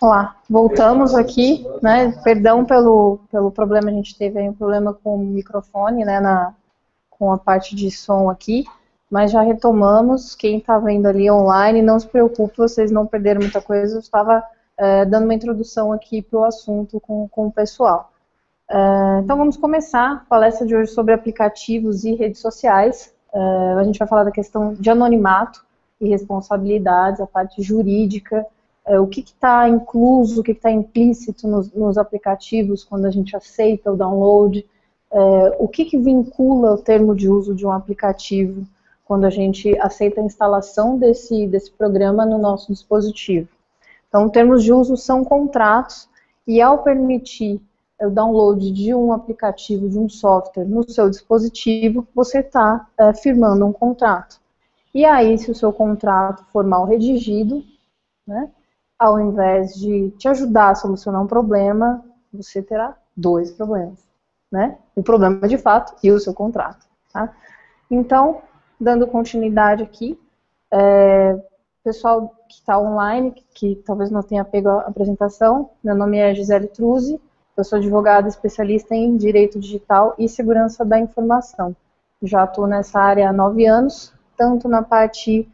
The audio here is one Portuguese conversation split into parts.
Olá, voltamos aqui, né? Perdão pelo problema, a gente teve aí um problema com o microfone, né? Com a parte de som aqui, mas já retomamos. Quem está vendo ali online, não se preocupe, vocês não perderam muita coisa. Eu estava dando uma introdução aqui para o assunto com o pessoal. Então vamos começar a palestra de hoje sobre aplicativos e redes sociais. A gente vai falar da questão de anonimato e responsabilidades, a parte jurídica. O que está incluso, o que está implícito nos aplicativos quando a gente aceita o download, o que vincula o termo de uso de um aplicativo quando a gente aceita a instalação desse programa no nosso dispositivo. Então, termos de uso são contratos, e ao permitir o download de um aplicativo, de um software no seu dispositivo, você está firmando um contrato. E aí, se o seu contrato for mal redigido, né, ao invés de te ajudar a solucionar um problema, você terá dois problemas, né? O problema de fato e o seu contrato, tá? Então, dando continuidade aqui, pessoal que está online, que talvez não tenha pego a apresentação, meu nome é Gisele Truzzi, eu sou advogada especialista em Direito Digital e Segurança da Informação. Já estou nessa área há 9 anos, tanto na parte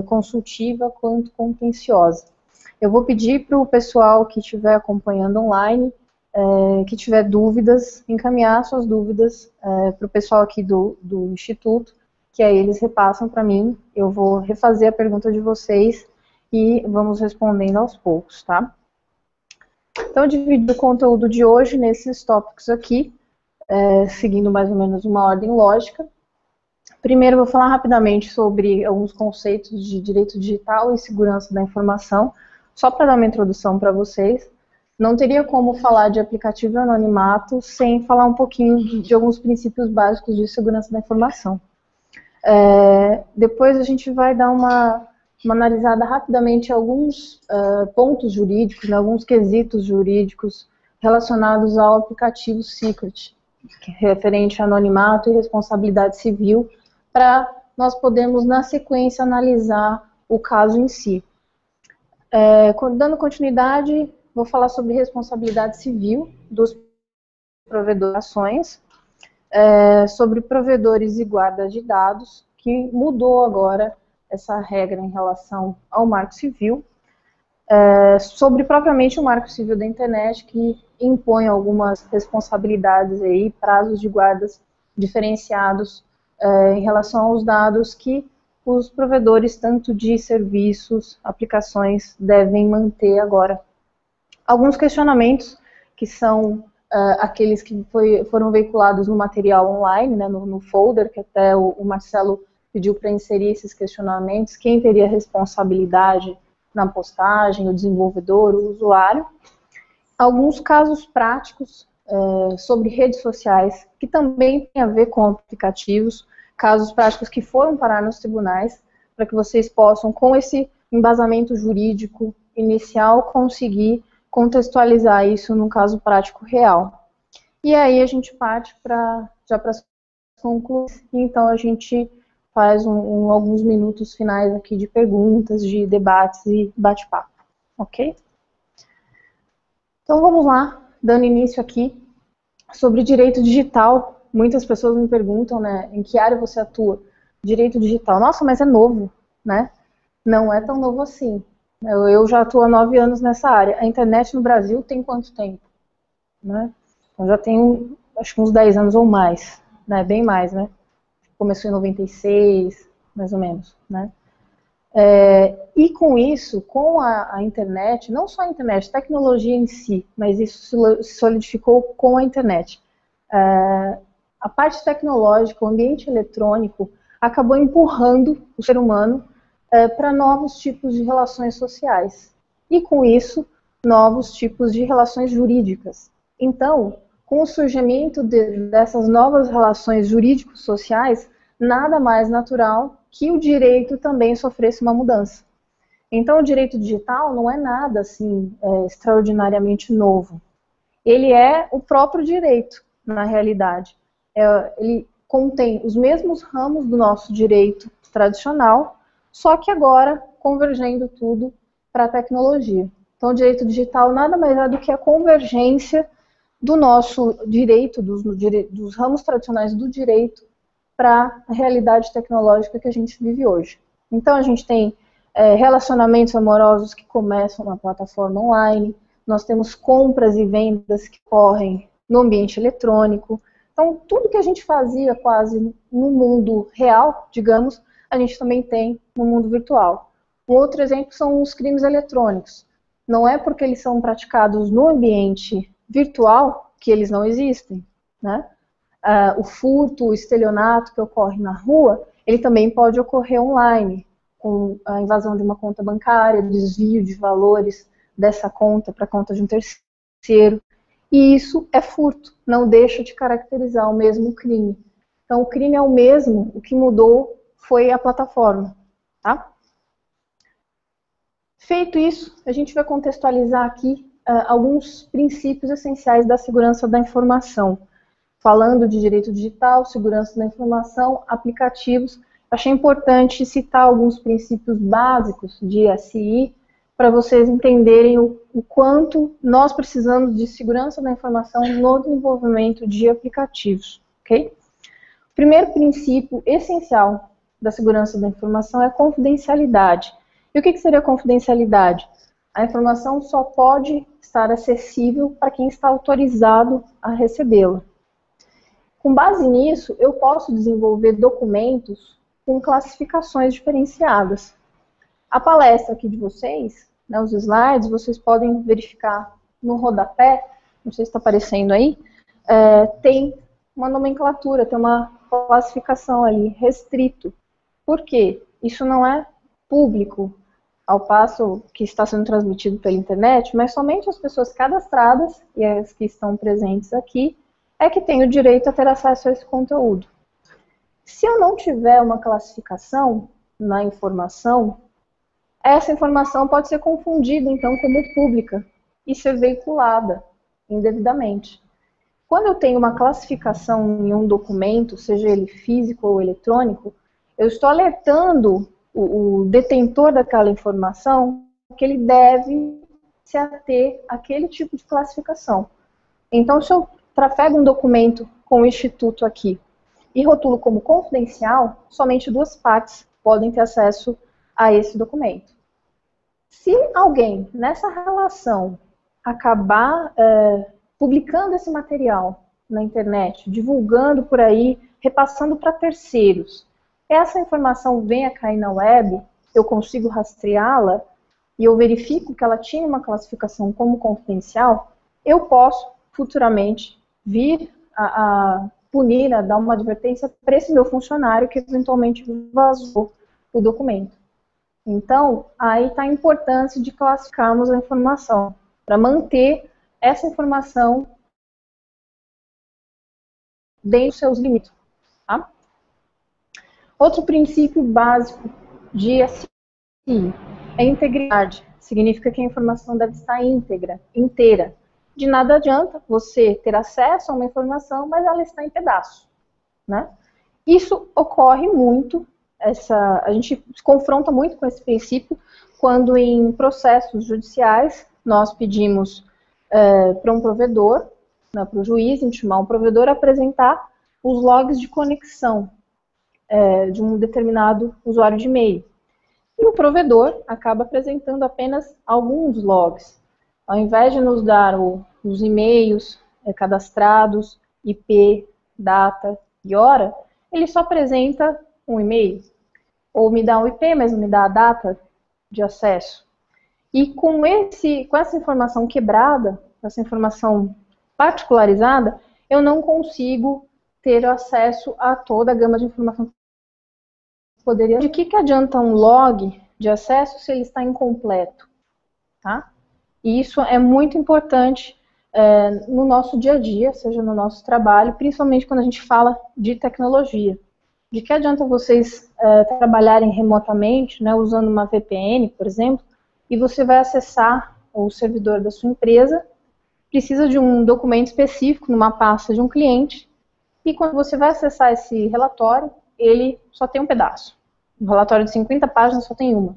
consultiva quanto contenciosa. Eu vou pedir para o pessoal que estiver acompanhando online, que tiver dúvidas, encaminhar suas dúvidas para o pessoal aqui do Instituto, que aí eles repassam para mim, eu vou refazer a pergunta de vocês e vamos respondendo aos poucos, tá? Então, eu dividi o conteúdo de hoje nesses tópicos aqui, seguindo mais ou menos uma ordem lógica. Primeiro, eu vou falar rapidamente sobre alguns conceitos de direito digital e segurança da informação, só para dar uma introdução para vocês. Não teria como falar de aplicativo e anonimato sem falar um pouquinho de alguns princípios básicos de segurança da informação. Depois a gente vai dar uma analisada rapidamente em alguns pontos jurídicos, né, alguns quesitos jurídicos relacionados ao aplicativo Secret, referente a anonimato e responsabilidade civil, para nós podermos, na sequência, analisar o caso em si. Dando continuidade, vou falar sobre responsabilidade civil dos provedores, sobre provedores e guardas de dados, que mudou agora essa regra em relação ao Marco Civil, sobre propriamente o Marco Civil da Internet, que impõe algumas responsabilidades aí, prazos de guardas diferenciados em relação aos dados que os provedores, tanto de serviços, aplicações, devem manter agora. Alguns questionamentos que são aqueles que foram veiculados no material online, né, no folder, que até o Marcelo pediu para inserir esses questionamentos, quem teria responsabilidade na postagem, o desenvolvedor, o usuário. Alguns casos práticos sobre redes sociais, que também tem a ver com aplicativos, casos práticos que foram parar nos tribunais, para que vocês possam, com esse embasamento jurídico inicial, conseguir contextualizar isso num caso prático real. E aí a gente parte já para as conclusões, então a gente faz alguns minutos finais aqui de perguntas, de debates e bate-papo, ok? Então vamos lá, dando início aqui sobre direito digital. Muitas pessoas me perguntam, né, em que área você atua? Direito digital. Nossa, mas é novo, né? Não é tão novo assim. Eu já atuo há 9 anos nessa área. A internet no Brasil tem quanto tempo? Né? Eu já tenho, acho que uns 10 anos ou mais, né? Bem mais, né? Começou em 96, mais ou menos, né? E com isso, com a internet, não só a internet, tecnologia em si, mas isso se solidificou com a internet. A parte tecnológica, o ambiente eletrônico, acabou empurrando o ser humano para novos tipos de relações sociais. E com isso, novos tipos de relações jurídicas. Então, com o surgimento dessas novas relações jurídico-sociais, nada mais natural que o direito também sofresse uma mudança. Então, o direito digital não é nada assim extraordinariamente novo. Ele é o próprio direito, na realidade. Ele contém os mesmos ramos do nosso direito tradicional, só que agora convergendo tudo para a tecnologia. Então, o direito digital nada mais é do que a convergência do nosso direito, dos ramos tradicionais do direito, para a realidade tecnológica que a gente vive hoje. Então, a gente tem relacionamentos amorosos que começam na plataforma online, nós temos compras e vendas que ocorrem no ambiente eletrônico. Então, tudo que a gente fazia quase no mundo real, digamos, a gente também tem no mundo virtual. Um outro exemplo são os crimes eletrônicos. Não é porque eles são praticados no ambiente virtual que eles não existem, né? O furto, o estelionato que ocorre na rua, ele também pode ocorrer online, com a invasão de uma conta bancária, desvio de valores dessa conta para a conta de um terceiro. E isso é furto, não deixa de caracterizar o mesmo crime. Então, o crime é o mesmo, o que mudou foi a plataforma, tá? Feito isso, a gente vai contextualizar aqui alguns princípios essenciais da segurança da informação. Falando de direito digital, segurança da informação, aplicativos, achei importante citar alguns princípios básicos de SI para vocês entenderem o quanto nós precisamos de segurança da informação no desenvolvimento de aplicativos, ok? O primeiro princípio essencial da segurança da informação é a confidencialidade. E o que seria confidencialidade? A informação só pode estar acessível para quem está autorizado a recebê-la. Com base nisso, eu posso desenvolver documentos com classificações diferenciadas. A palestra aqui de vocês, né, os slides, vocês podem verificar no rodapé, não sei se está aparecendo aí, tem uma nomenclatura, tem uma classificação ali, restrito. Por quê? Isso não é público, ao passo que está sendo transmitido pela internet, mas somente as pessoas cadastradas e as que estão presentes aqui é que têm o direito a ter acesso a esse conteúdo. Se eu não tiver uma classificação na informação, essa informação pode ser confundida, então, como pública e ser veiculada indevidamente. Quando eu tenho uma classificação em um documento, seja ele físico ou eletrônico, eu estou alertando o detentor daquela informação que ele deve se ater àquele tipo de classificação. Então, se eu trafego um documento com o Instituto aqui e rotulo como confidencial, somente duas partes podem ter acesso a esse documento. Se alguém nessa relação acabar publicando esse material na internet, divulgando por aí, repassando para terceiros, essa informação vem a cair na web, eu consigo rastreá-la e eu verifico que ela tinha uma classificação como confidencial, eu posso futuramente vir a punir, a dar uma advertência para esse meu funcionário que eventualmente vazou o documento. Então, aí está a importância de classificarmos a informação, para manter essa informação dentro dos seus limites. Tá? Outro princípio básico de SI é integridade. Significa que a informação deve estar íntegra, inteira. De nada adianta você ter acesso a uma informação, mas ela está em pedaços, né? Isso ocorre muito, a gente se confronta muito com esse princípio quando em processos judiciais nós pedimos para um provedor, né, para o juiz intimar um provedor a apresentar os logs de conexão de um determinado usuário de e-mail. E o provedor acaba apresentando apenas alguns logs. Ao invés de nos dar os e-mails cadastrados, IP, data e hora, ele só apresenta um e-mail. Ou me dá um IP, mas não me dá a data de acesso. E com essa informação quebrada, essa informação particularizada, eu não consigo ter acesso a toda a gama de informação que poderia. De que adianta um log de acesso se ele está incompleto? Tá? E isso é muito importante no nosso dia a dia, seja no nosso trabalho, principalmente quando a gente fala de tecnologia. De que adianta vocês trabalharem remotamente, né, usando uma VPN, por exemplo, e você vai acessar o servidor da sua empresa, precisa de um documento específico numa pasta de um cliente, e quando você vai acessar esse relatório, ele só tem um pedaço. Um relatório de 50 páginas só tem uma.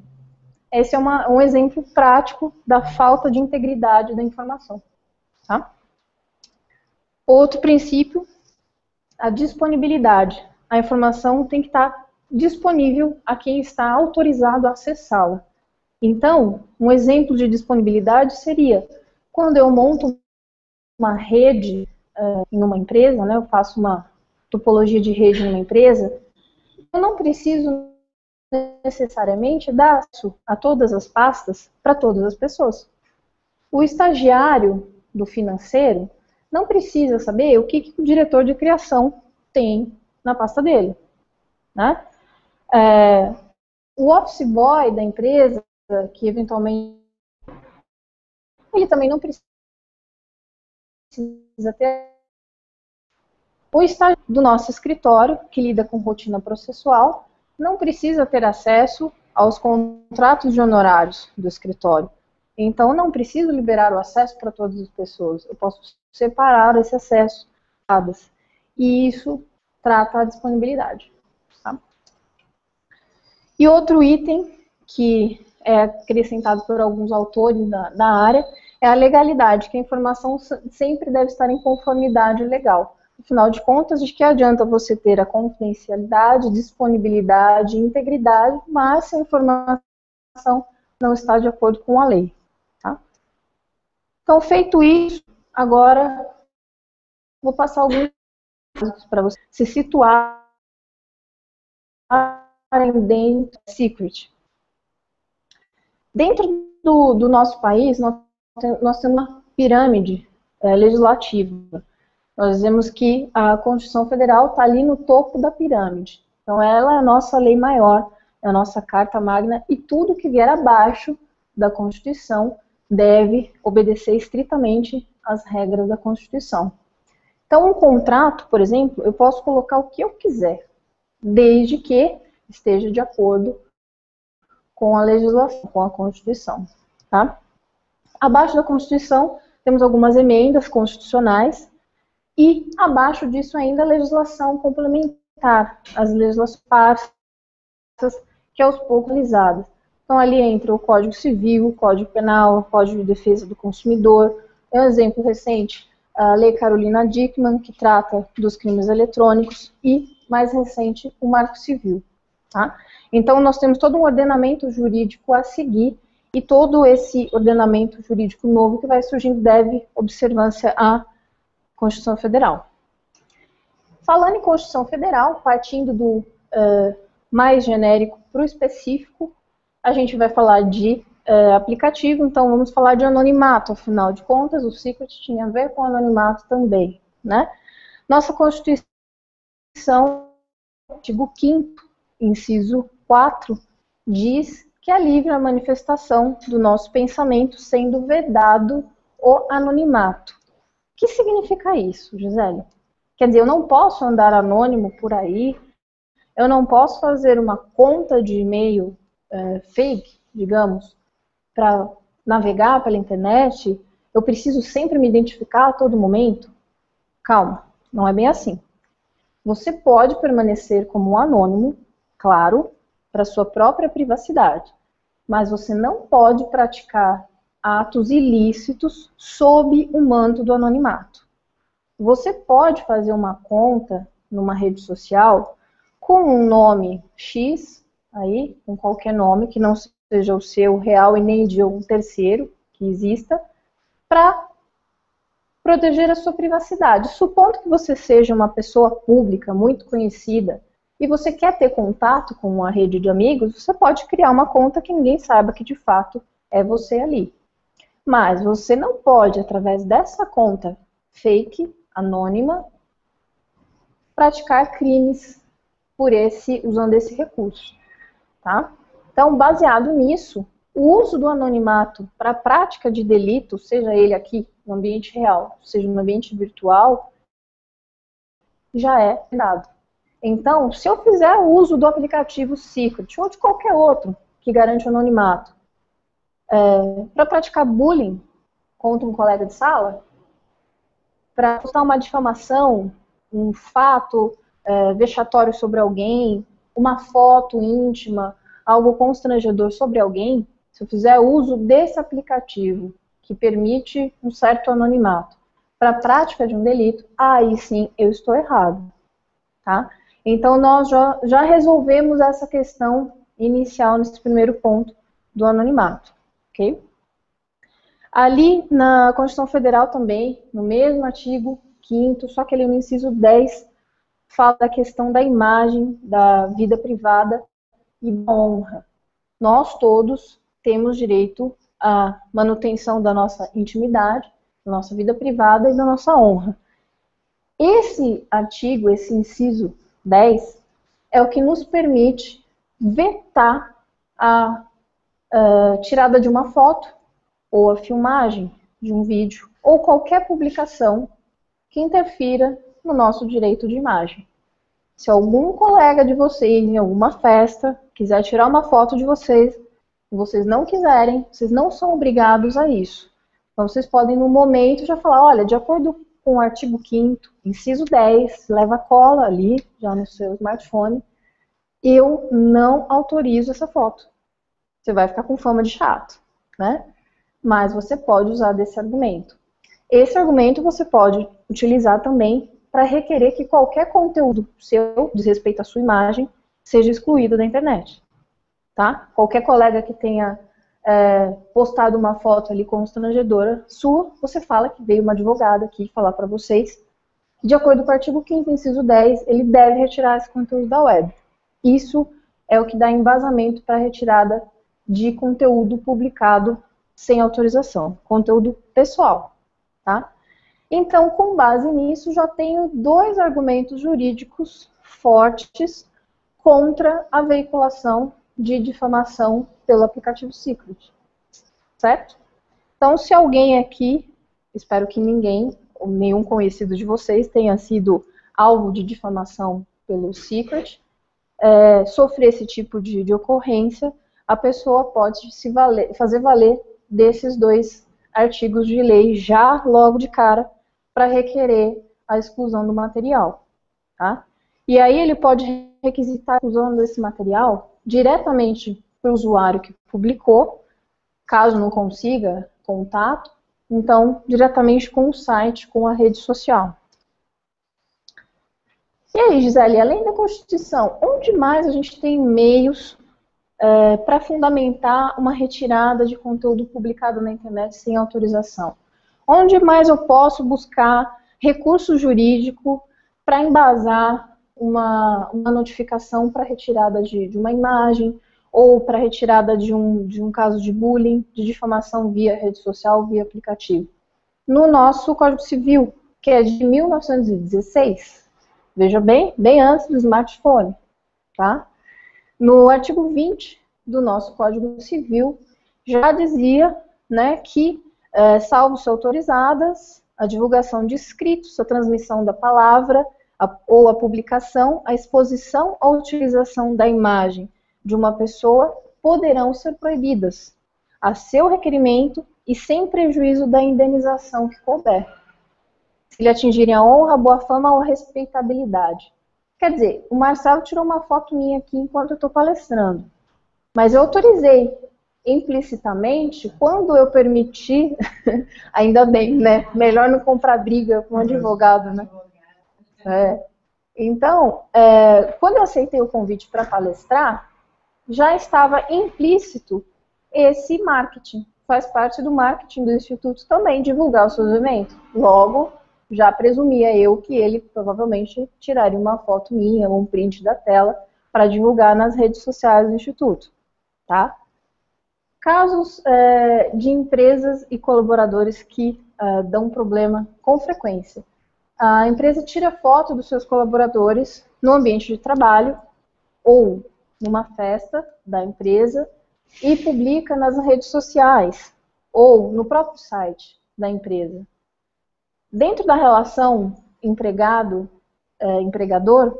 Esse é um exemplo prático da falta de integridade da informação. Tá? Outro princípio, a disponibilidade. A informação tem que estar disponível a quem está autorizado a acessá-la. Então, um exemplo de disponibilidade seria quando eu monto uma rede em uma empresa, né, eu faço uma topologia de rede em uma empresa, eu não preciso necessariamente dar acesso a todas as pastas para todas as pessoas. O estagiário do financeiro não precisa saber o que o diretor de criação tem na pasta dele. Né? O office boy da empresa, que eventualmente ele também não precisa ter. O estagiário do nosso escritório, que lida com rotina processual, não precisa ter acesso aos contratos de honorários do escritório. Então, não preciso liberar o acesso para todas as pessoas. Eu posso separar esse acesso. E isso trata a disponibilidade. Tá? E outro item que é acrescentado por alguns autores da área é a legalidade, que a informação sempre deve estar em conformidade legal. Afinal de contas, de que adianta você ter a confidencialidade, disponibilidade, integridade, mas se a informação não está de acordo com a lei. Tá? Então, feito isso, agora vou passar alguns para você se situar dentro do secret. Dentro do nosso país, nós temos uma pirâmide legislativa. Nós dizemos que a Constituição Federal está ali no topo da pirâmide. Então, ela é a nossa lei maior, é a nossa Carta Magna, e tudo que vier abaixo da Constituição deve obedecer estritamente às regras da Constituição. Então, um contrato, por exemplo, eu posso colocar o que eu quiser, desde que esteja de acordo com a legislação, com a Constituição. Tá? Abaixo da Constituição, temos algumas emendas constitucionais, e abaixo disso ainda a legislação complementar, as legislações parsas, que aos poucos realizadas. Então ali entra o Código Civil, o Código Penal, o Código de Defesa do Consumidor. É um exemplo recente, a Lei Carolina Dickmann, que trata dos crimes eletrônicos, e mais recente, o Marco Civil. Tá? Então nós temos todo um ordenamento jurídico a seguir, e todo esse ordenamento jurídico novo que vai surgindo deve observância à Constituição Federal. Falando em Constituição Federal, partindo do mais genérico para o específico, a gente vai falar de aplicativo, então vamos falar de anonimato, afinal de contas, o secret tinha a ver com anonimato também. Né? Nossa Constituição, artigo 5º, inciso 4, diz que é livre a manifestação do nosso pensamento, sendo vedado o anonimato. O que significa isso, Gisele? Quer dizer, eu não posso andar anônimo por aí, eu não posso fazer uma conta de e-mail fake, digamos, para navegar pela internet, eu preciso sempre me identificar a todo momento? Calma, não é bem assim. Você pode permanecer como um anônimo, claro, para sua própria privacidade, mas você não pode praticar atos ilícitos sob o manto do anonimato. Você pode fazer uma conta numa rede social com um nome X, aí, com qualquer nome, que não seja o seu real e nem de um terceiro que exista, para proteger a sua privacidade. Supondo que você seja uma pessoa pública, muito conhecida, e você quer ter contato com uma rede de amigos, você pode criar uma conta que ninguém saiba que de fato é você ali. Mas você não pode, através dessa conta fake, anônima, praticar crimes usando esse recurso. Tá? Então, baseado nisso, o uso do anonimato para a prática de delito, seja ele aqui no ambiente real, seja no ambiente virtual, já é dado. Então, se eu fizer o uso do aplicativo Secret ou de qualquer outro que garante o anonimato, para praticar bullying contra um colega de sala, para postar uma difamação, um fato vexatório sobre alguém, uma foto íntima, algo constrangedor sobre alguém, se eu fizer uso desse aplicativo, que permite um certo anonimato, para a prática de um delito, aí sim eu estou errado, tá? Então, nós já resolvemos essa questão inicial nesse primeiro ponto do anonimato, ok? Ali na Constituição Federal também, no mesmo artigo 5º, só que ali no inciso 10, fala da questão da imagem, da vida privada e da honra. Nós todos temos direito à manutenção da nossa intimidade, da nossa vida privada e da nossa honra. Esse artigo, esse inciso 10, é o que nos permite vetar a tirada de uma foto ou a filmagem de um vídeo ou qualquer publicação que interfira no nosso direito de imagem. Se algum colega de vocês, em alguma festa, quiser tirar uma foto de vocês, e vocês não quiserem, vocês não são obrigados a isso. Então, vocês podem, no momento, já falar, olha, de acordo com o artigo 5º, inciso 10, leva cola ali, já no seu smartphone, eu não autorizo essa foto. Você vai ficar com fama de chato, né? Mas você pode usar desse argumento. Esse argumento você pode utilizar também para requerer que qualquer conteúdo seu, diz respeito à sua imagem, seja excluído da internet. Tá? Qualquer colega que tenha postado uma foto ali constrangedora sua, você fala que veio uma advogada aqui falar para vocês que, de acordo com o artigo 5º, inciso 10, ele deve retirar esse conteúdo da web. Isso é o que dá embasamento para a retirada de conteúdo publicado sem autorização, conteúdo pessoal. Tá? Então, com base nisso, já tenho 2 argumentos jurídicos fortes contra a veiculação de difamação pelo aplicativo Secret, certo? Então, se alguém aqui, espero que ninguém, ou nenhum conhecido de vocês, tenha sido alvo de difamação pelo Secret, sofrer esse tipo de ocorrência, a pessoa pode fazer valer desses 2 artigos de lei já logo de cara para requerer a exclusão do material, tá? E aí ele pode requisitar a exclusão desse material diretamente para o usuário que publicou, caso não consiga contato, então diretamente com o site, com a rede social. E aí, Gisele, além da Constituição, onde mais a gente tem meios para fundamentar uma retirada de conteúdo publicado na internet sem autorização? Onde mais eu posso buscar recurso jurídico para embasar uma notificação para retirada de uma imagem ou para retirada de um caso de bullying, de difamação via rede social, via aplicativo? No nosso Código Civil, que é de 1916, veja bem, bem antes do smartphone, tá? No artigo 20 do nosso Código Civil, já dizia, né, que, salvo se autorizadas, a divulgação de escritos, a transmissão da palavra, ou a publicação, a exposição ou utilização da imagem de uma pessoa poderão ser proibidas, a seu requerimento e sem prejuízo da indenização que couber, se lhe atingirem a honra, a boa fama ou a respeitabilidade. Quer dizer, o Marcelo tirou uma foto minha aqui enquanto eu estou palestrando, mas eu autorizei implicitamente quando eu permiti, ainda bem, né? Melhor não comprar briga com um advogado, né? Então, quando eu aceitei o convite para palestrar, já estava implícito esse marketing. Faz parte do marketing do Instituto também divulgar os seus eventos. Logo, já presumia eu que ele provavelmente tiraria uma foto minha ou um print da tela para divulgar nas redes sociais do Instituto. Tá? Casos de empresas e colaboradores que dão problema com frequência. A empresa tira foto dos seus colaboradores no ambiente de trabalho ou numa festa da empresa e publica nas redes sociais ou no próprio site da empresa. Dentro da relação empregado-empregador,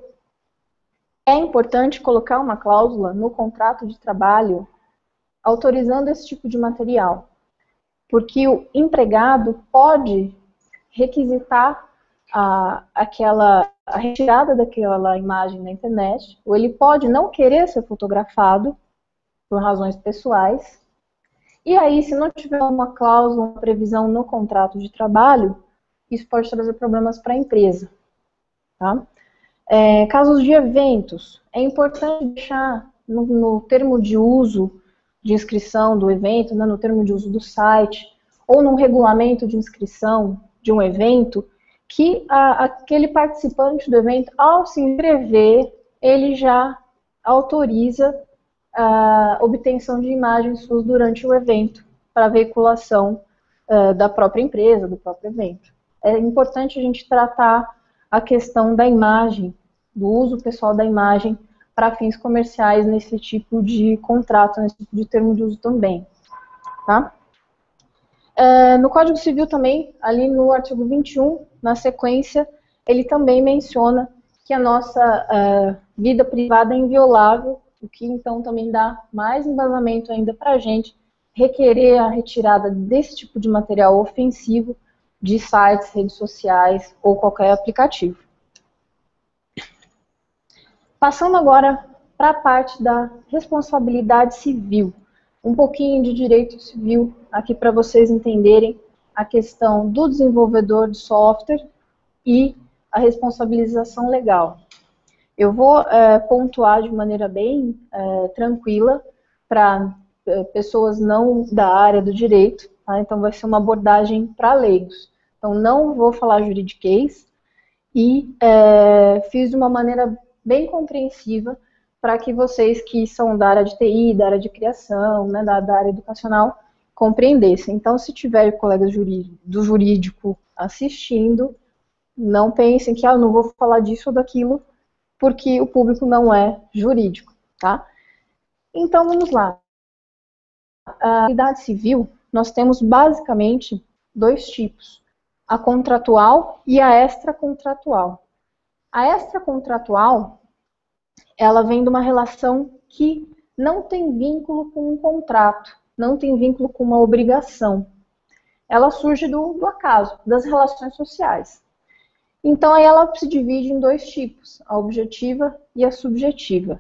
é importante colocar uma cláusula no contrato de trabalho autorizando esse tipo de material, porque o empregado pode requisitar a retirada daquela imagem na internet, ou ele pode não querer ser fotografado por razões pessoais, E aí, se não tiver uma cláusula, uma previsão no contrato de trabalho, isso pode trazer problemas para a empresa. Tá? Casos de eventos, é importante deixar no termo de uso de inscrição do evento, né, no termo de uso do site, ou no regulamento de inscrição de um evento, que aquele participante do evento, ao se inscrever, ele já autoriza a obtenção de imagens suas durante o evento, para veiculação da própria empresa, do próprio evento. É importante a gente tratar a questão da imagem, do uso pessoal da imagem para fins comerciais nesse tipo de contrato, nesse tipo de termo de uso também. Tá? No Código Civil também, ali no artigo 21, na sequência, ele também menciona que a nossa vida privada é inviolável, o que então também dá mais embasamento ainda para a gente requerer a retirada desse tipo de material ofensivo de sites, redes sociais ou qualquer aplicativo. Passando agora para a parte da responsabilidade civil. Um pouquinho de direito civil aqui para vocês entenderem a questão do desenvolvedor de software e a responsabilização legal. Eu vou pontuar de maneira bem tranquila para pessoas não da área do direito, tá? Então vai ser uma abordagem para leigos. Então não vou falar juridiquês e fiz de uma maneira bem compreensiva para que vocês que são da área de TI, da área de criação, né, da área educacional, compreendessem. Então, se tiver colegas do jurídico assistindo, não pensem que eu não vou falar disso ou daquilo, porque o público não é jurídico, tá? Então, vamos lá. A responsabilidade civil, nós temos basicamente dois tipos, a contratual e a extracontratual. A extracontratual, ela vem de uma relação que não tem vínculo com um contrato, não tem vínculo com uma obrigação. Ela surge do acaso, das relações sociais. Então, aí ela se divide em dois tipos, a objetiva e a subjetiva.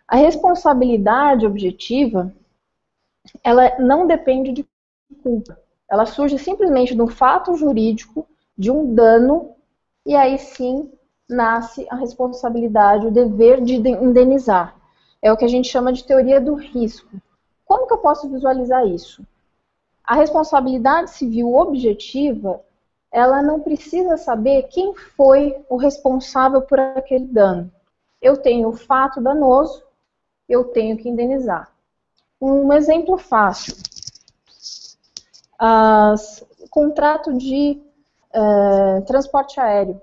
A responsabilidade objetiva, ela não depende de culpa. Ela surge simplesmente de um fato jurídico, de um dano, e aí sim nasce a responsabilidade, o dever de indenizar. É o que a gente chama de teoria do risco. Como que eu posso visualizar isso? A responsabilidade civil objetiva, ela não precisa saber quem foi o responsável por aquele dano. Eu tenho o fato danoso, eu tenho que indenizar. Um exemplo fácil. Contrato de transporte aéreo.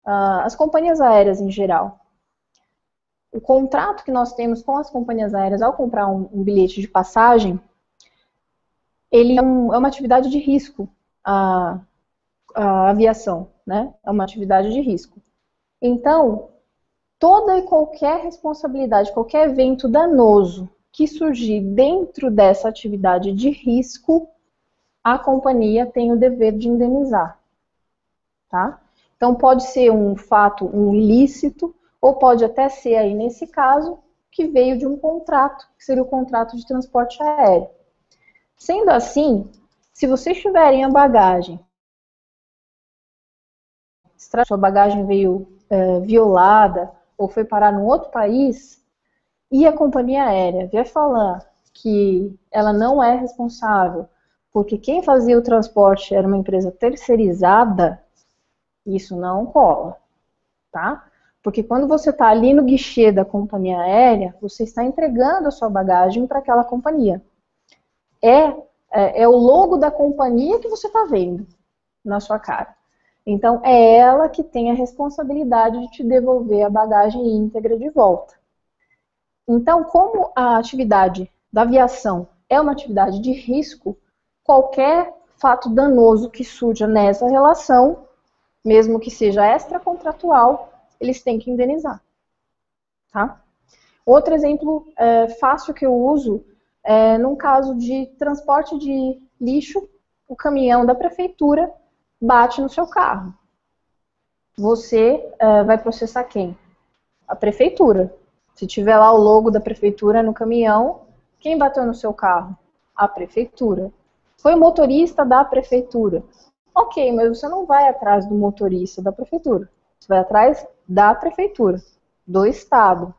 As companhias aéreas em geral. O contrato que nós temos com as companhias aéreas ao comprar um bilhete de passagem, ele é uma atividade de risco, a aviação, né? É uma atividade de risco. Então, toda e qualquer responsabilidade, qualquer evento danoso que surgir dentro dessa atividade de risco, a companhia tem o dever de indenizar, tá? Então, pode ser um fato, um ilícito, ou pode até ser, aí nesse caso, que veio de um contrato, que seria o contrato de transporte aéreo. Sendo assim, se vocês tiverem a bagagem, sua bagagem veio violada, ou foi parar num outro país, e a companhia aérea vier falar que ela não é responsável, porque quem fazia o transporte era uma empresa terceirizada, isso não cola, tá? Porque quando você está ali no guichê da companhia aérea, você está entregando a sua bagagem para aquela companhia. É o logo da companhia que você está vendo na sua cara. Então, é ela que tem a responsabilidade de te devolver a bagagem íntegra de volta. Então, como a atividade da aviação é uma atividade de risco, qualquer fato danoso que surja nessa relação, mesmo que seja extracontratual, eles têm que indenizar. Tá? Outro exemplo fácil que eu uso é num caso de transporte de lixo, o caminhão da prefeitura bate no seu carro. Você vai processar quem? A prefeitura. Se tiver lá o logo da prefeitura no caminhão, quem bateu no seu carro? A prefeitura. Foi o motorista da prefeitura. Ok, mas você não vai atrás do motorista da prefeitura. Você vai atrás da prefeitura, do estado.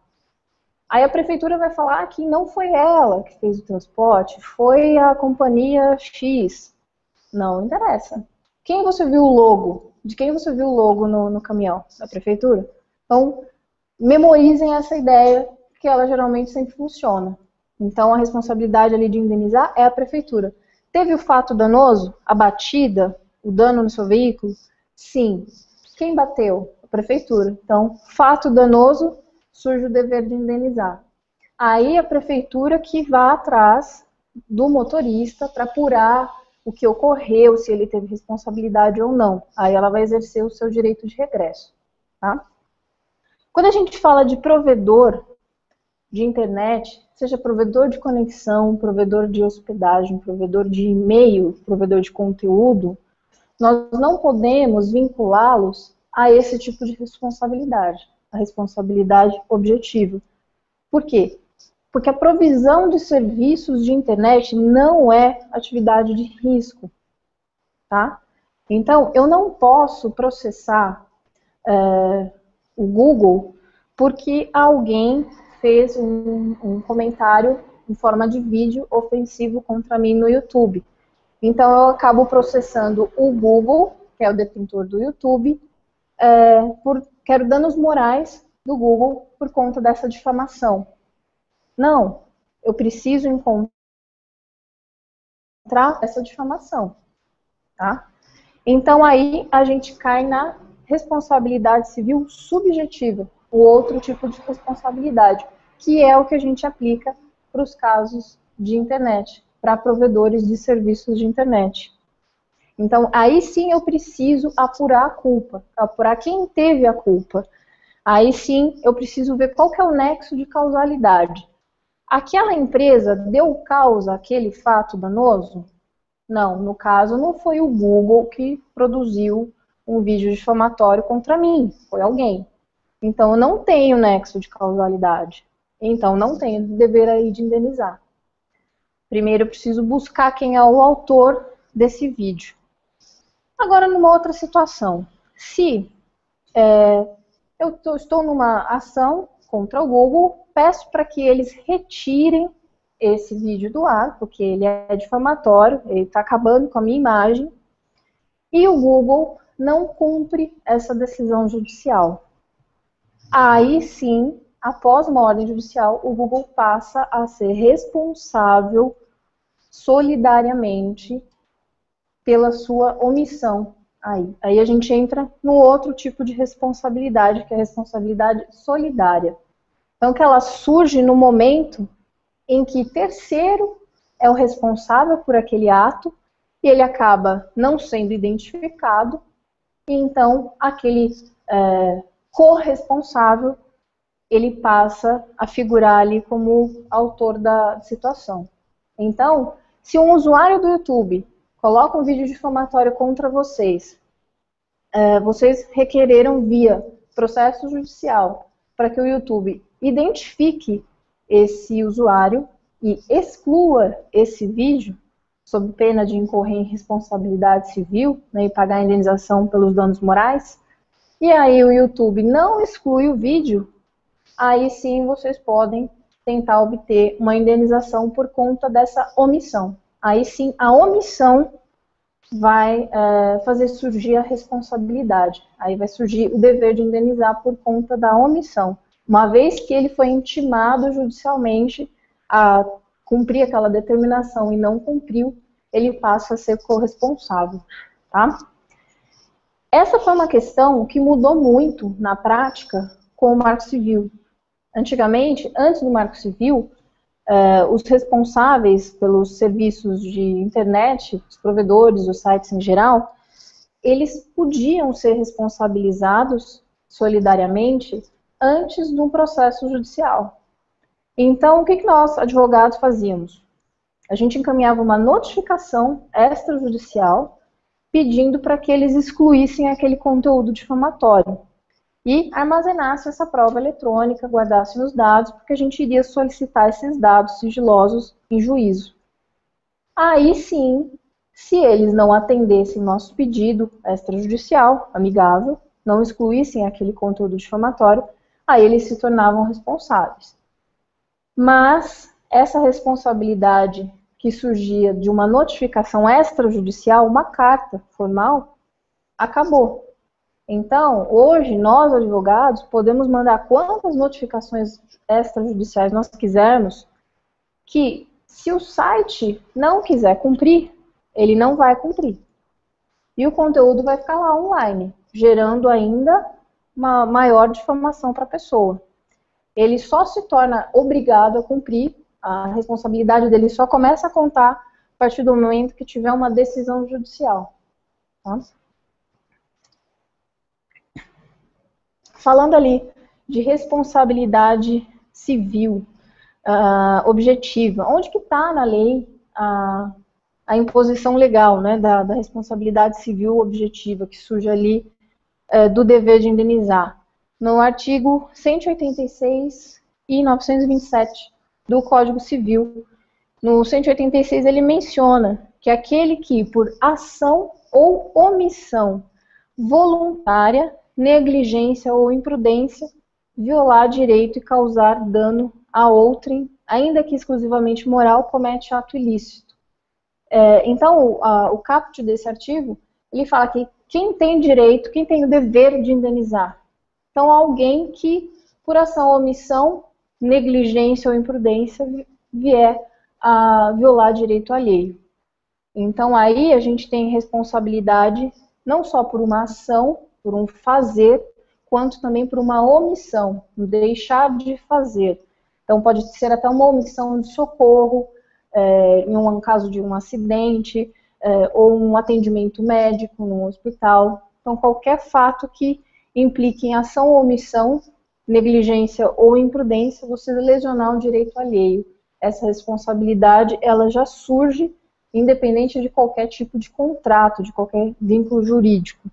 Aí a prefeitura vai falar que não foi ela que fez o transporte, foi a companhia X. Não interessa. Quem você viu o logo? De quem você viu o logo no caminhão? Da prefeitura? Então, memorizem essa ideia, que ela geralmente sempre funciona. Então, a responsabilidade ali de indenizar é a prefeitura. Teve o fato danoso? A batida? O dano no seu veículo? Sim. Quem bateu? A prefeitura. Então, fato danoso, surge o dever de indenizar. Aí a prefeitura que vai atrás do motorista para apurar o que ocorreu, se ele teve responsabilidade ou não. Aí ela vai exercer o seu direito de regresso. Tá? Quando a gente fala de provedor de internet, seja provedor de conexão, provedor de hospedagem, provedor de e-mail, provedor de conteúdo, nós não podemos vinculá-los a esse tipo de responsabilidade, a responsabilidade objetiva. Por quê? Porque a provisão de serviços de internet não é atividade de risco, tá? Então, eu não posso processar o Google porque alguém fez um comentário em forma de vídeo ofensivo contra mim no YouTube. Então, eu acabo processando o Google, que é o detentor do YouTube, quero danos morais do Google por conta dessa difamação. Não, eu preciso encontrar essa difamação, tá? Então, aí a gente cai na responsabilidade civil subjetiva, o outro tipo de responsabilidade, que é o que a gente aplica para os casos de internet, para provedores de serviços de internet. Então, aí sim eu preciso apurar a culpa, apurar quem teve a culpa. Aí sim eu preciso ver qual que é o nexo de causalidade. Aquela empresa deu causa àquele fato danoso? Não, no caso não foi o Google que produziu um vídeo difamatório contra mim, foi alguém. Então eu não tenho nexo de causalidade. Então não tenho dever aí de indenizar. Primeiro eu preciso buscar quem é o autor desse vídeo. Agora numa outra situação, se eu estou numa ação contra o Google, peço para que eles retirem esse vídeo do ar, porque ele é difamatório, ele está acabando com a minha imagem, e o Google não cumpre essa decisão judicial. Aí sim, após uma ordem judicial, o Google passa a ser responsável solidariamente pela sua omissão. Aí a gente entra no outro tipo de responsabilidade, que é a responsabilidade solidária. Então, que ela surge no momento em que terceiro é o responsável por aquele ato e ele acaba não sendo identificado, e então aquele corresponsável ele passa a figurar ali como autor da situação. Então, se um usuário do YouTube coloca um vídeo difamatório contra vocês, vocês requereram via processo judicial para que o YouTube identifique esse usuário e exclua esse vídeo, sob pena de incorrer em responsabilidade civil, né, e pagar a indenização pelos danos morais, e aí o YouTube não exclui o vídeo, aí sim vocês podem tentar obter uma indenização por conta dessa omissão. Aí sim a omissão vai fazer surgir a responsabilidade. Aí vai surgir o dever de indenizar por conta da omissão. Uma vez que ele foi intimado judicialmente a cumprir aquela determinação e não cumpriu, ele passa a ser corresponsável. Tá? Essa foi uma questão que mudou muito na prática com o Marco Civil. Antigamente, antes do Marco Civil, os responsáveis pelos serviços de internet, os provedores, os sites em geral, eles podiam ser responsabilizados solidariamente antes de um processo judicial. Então, o que nós, advogados, fazíamos? A gente encaminhava uma notificação extrajudicial pedindo para que eles excluíssem aquele conteúdo difamatório e armazenasse essa prova eletrônica, guardassem os dados, porque a gente iria solicitar esses dados sigilosos em juízo. Aí sim, se eles não atendessem nosso pedido extrajudicial, amigável, não excluíssem aquele conteúdo difamatório, aí eles se tornavam responsáveis. Mas essa responsabilidade que surgia de uma notificação extrajudicial, uma carta formal, acabou. Então, hoje, nós, advogados, podemos mandar quantas notificações extrajudiciais nós quisermos, que se o site não quiser cumprir, ele não vai cumprir. E o conteúdo vai ficar lá online, gerando ainda uma maior difamação para a pessoa. Ele só se torna obrigado a cumprir, a responsabilidade dele só começa a contar a partir do momento que tiver uma decisão judicial. Tá? Falando ali de responsabilidade civil objetiva, onde que está na lei a imposição legal, né, da responsabilidade civil objetiva, que surge ali do dever de indenizar? No artigo 186 e 927 do Código Civil. No 186 ele menciona que aquele que, por ação ou omissão voluntária, negligência ou imprudência, violar direito e causar dano a outrem, ainda que exclusivamente moral, comete ato ilícito. Então, o caput desse artigo, ele fala que quem tem direito, quem tem o dever de indenizar? Então, alguém que, por ação ou omissão, negligência ou imprudência, vier a violar direito alheio. Então, aí a gente tem responsabilidade não só por uma ação, por um fazer, quanto também por uma omissão, deixar de fazer. Então, pode ser até uma omissão de socorro, em um caso de um acidente, ou um atendimento médico num hospital. Então, qualquer fato que implique em ação ou omissão, negligência ou imprudência, você lesionar um direito alheio. Essa responsabilidade, ela já surge independente de qualquer tipo de contrato, de qualquer vínculo jurídico.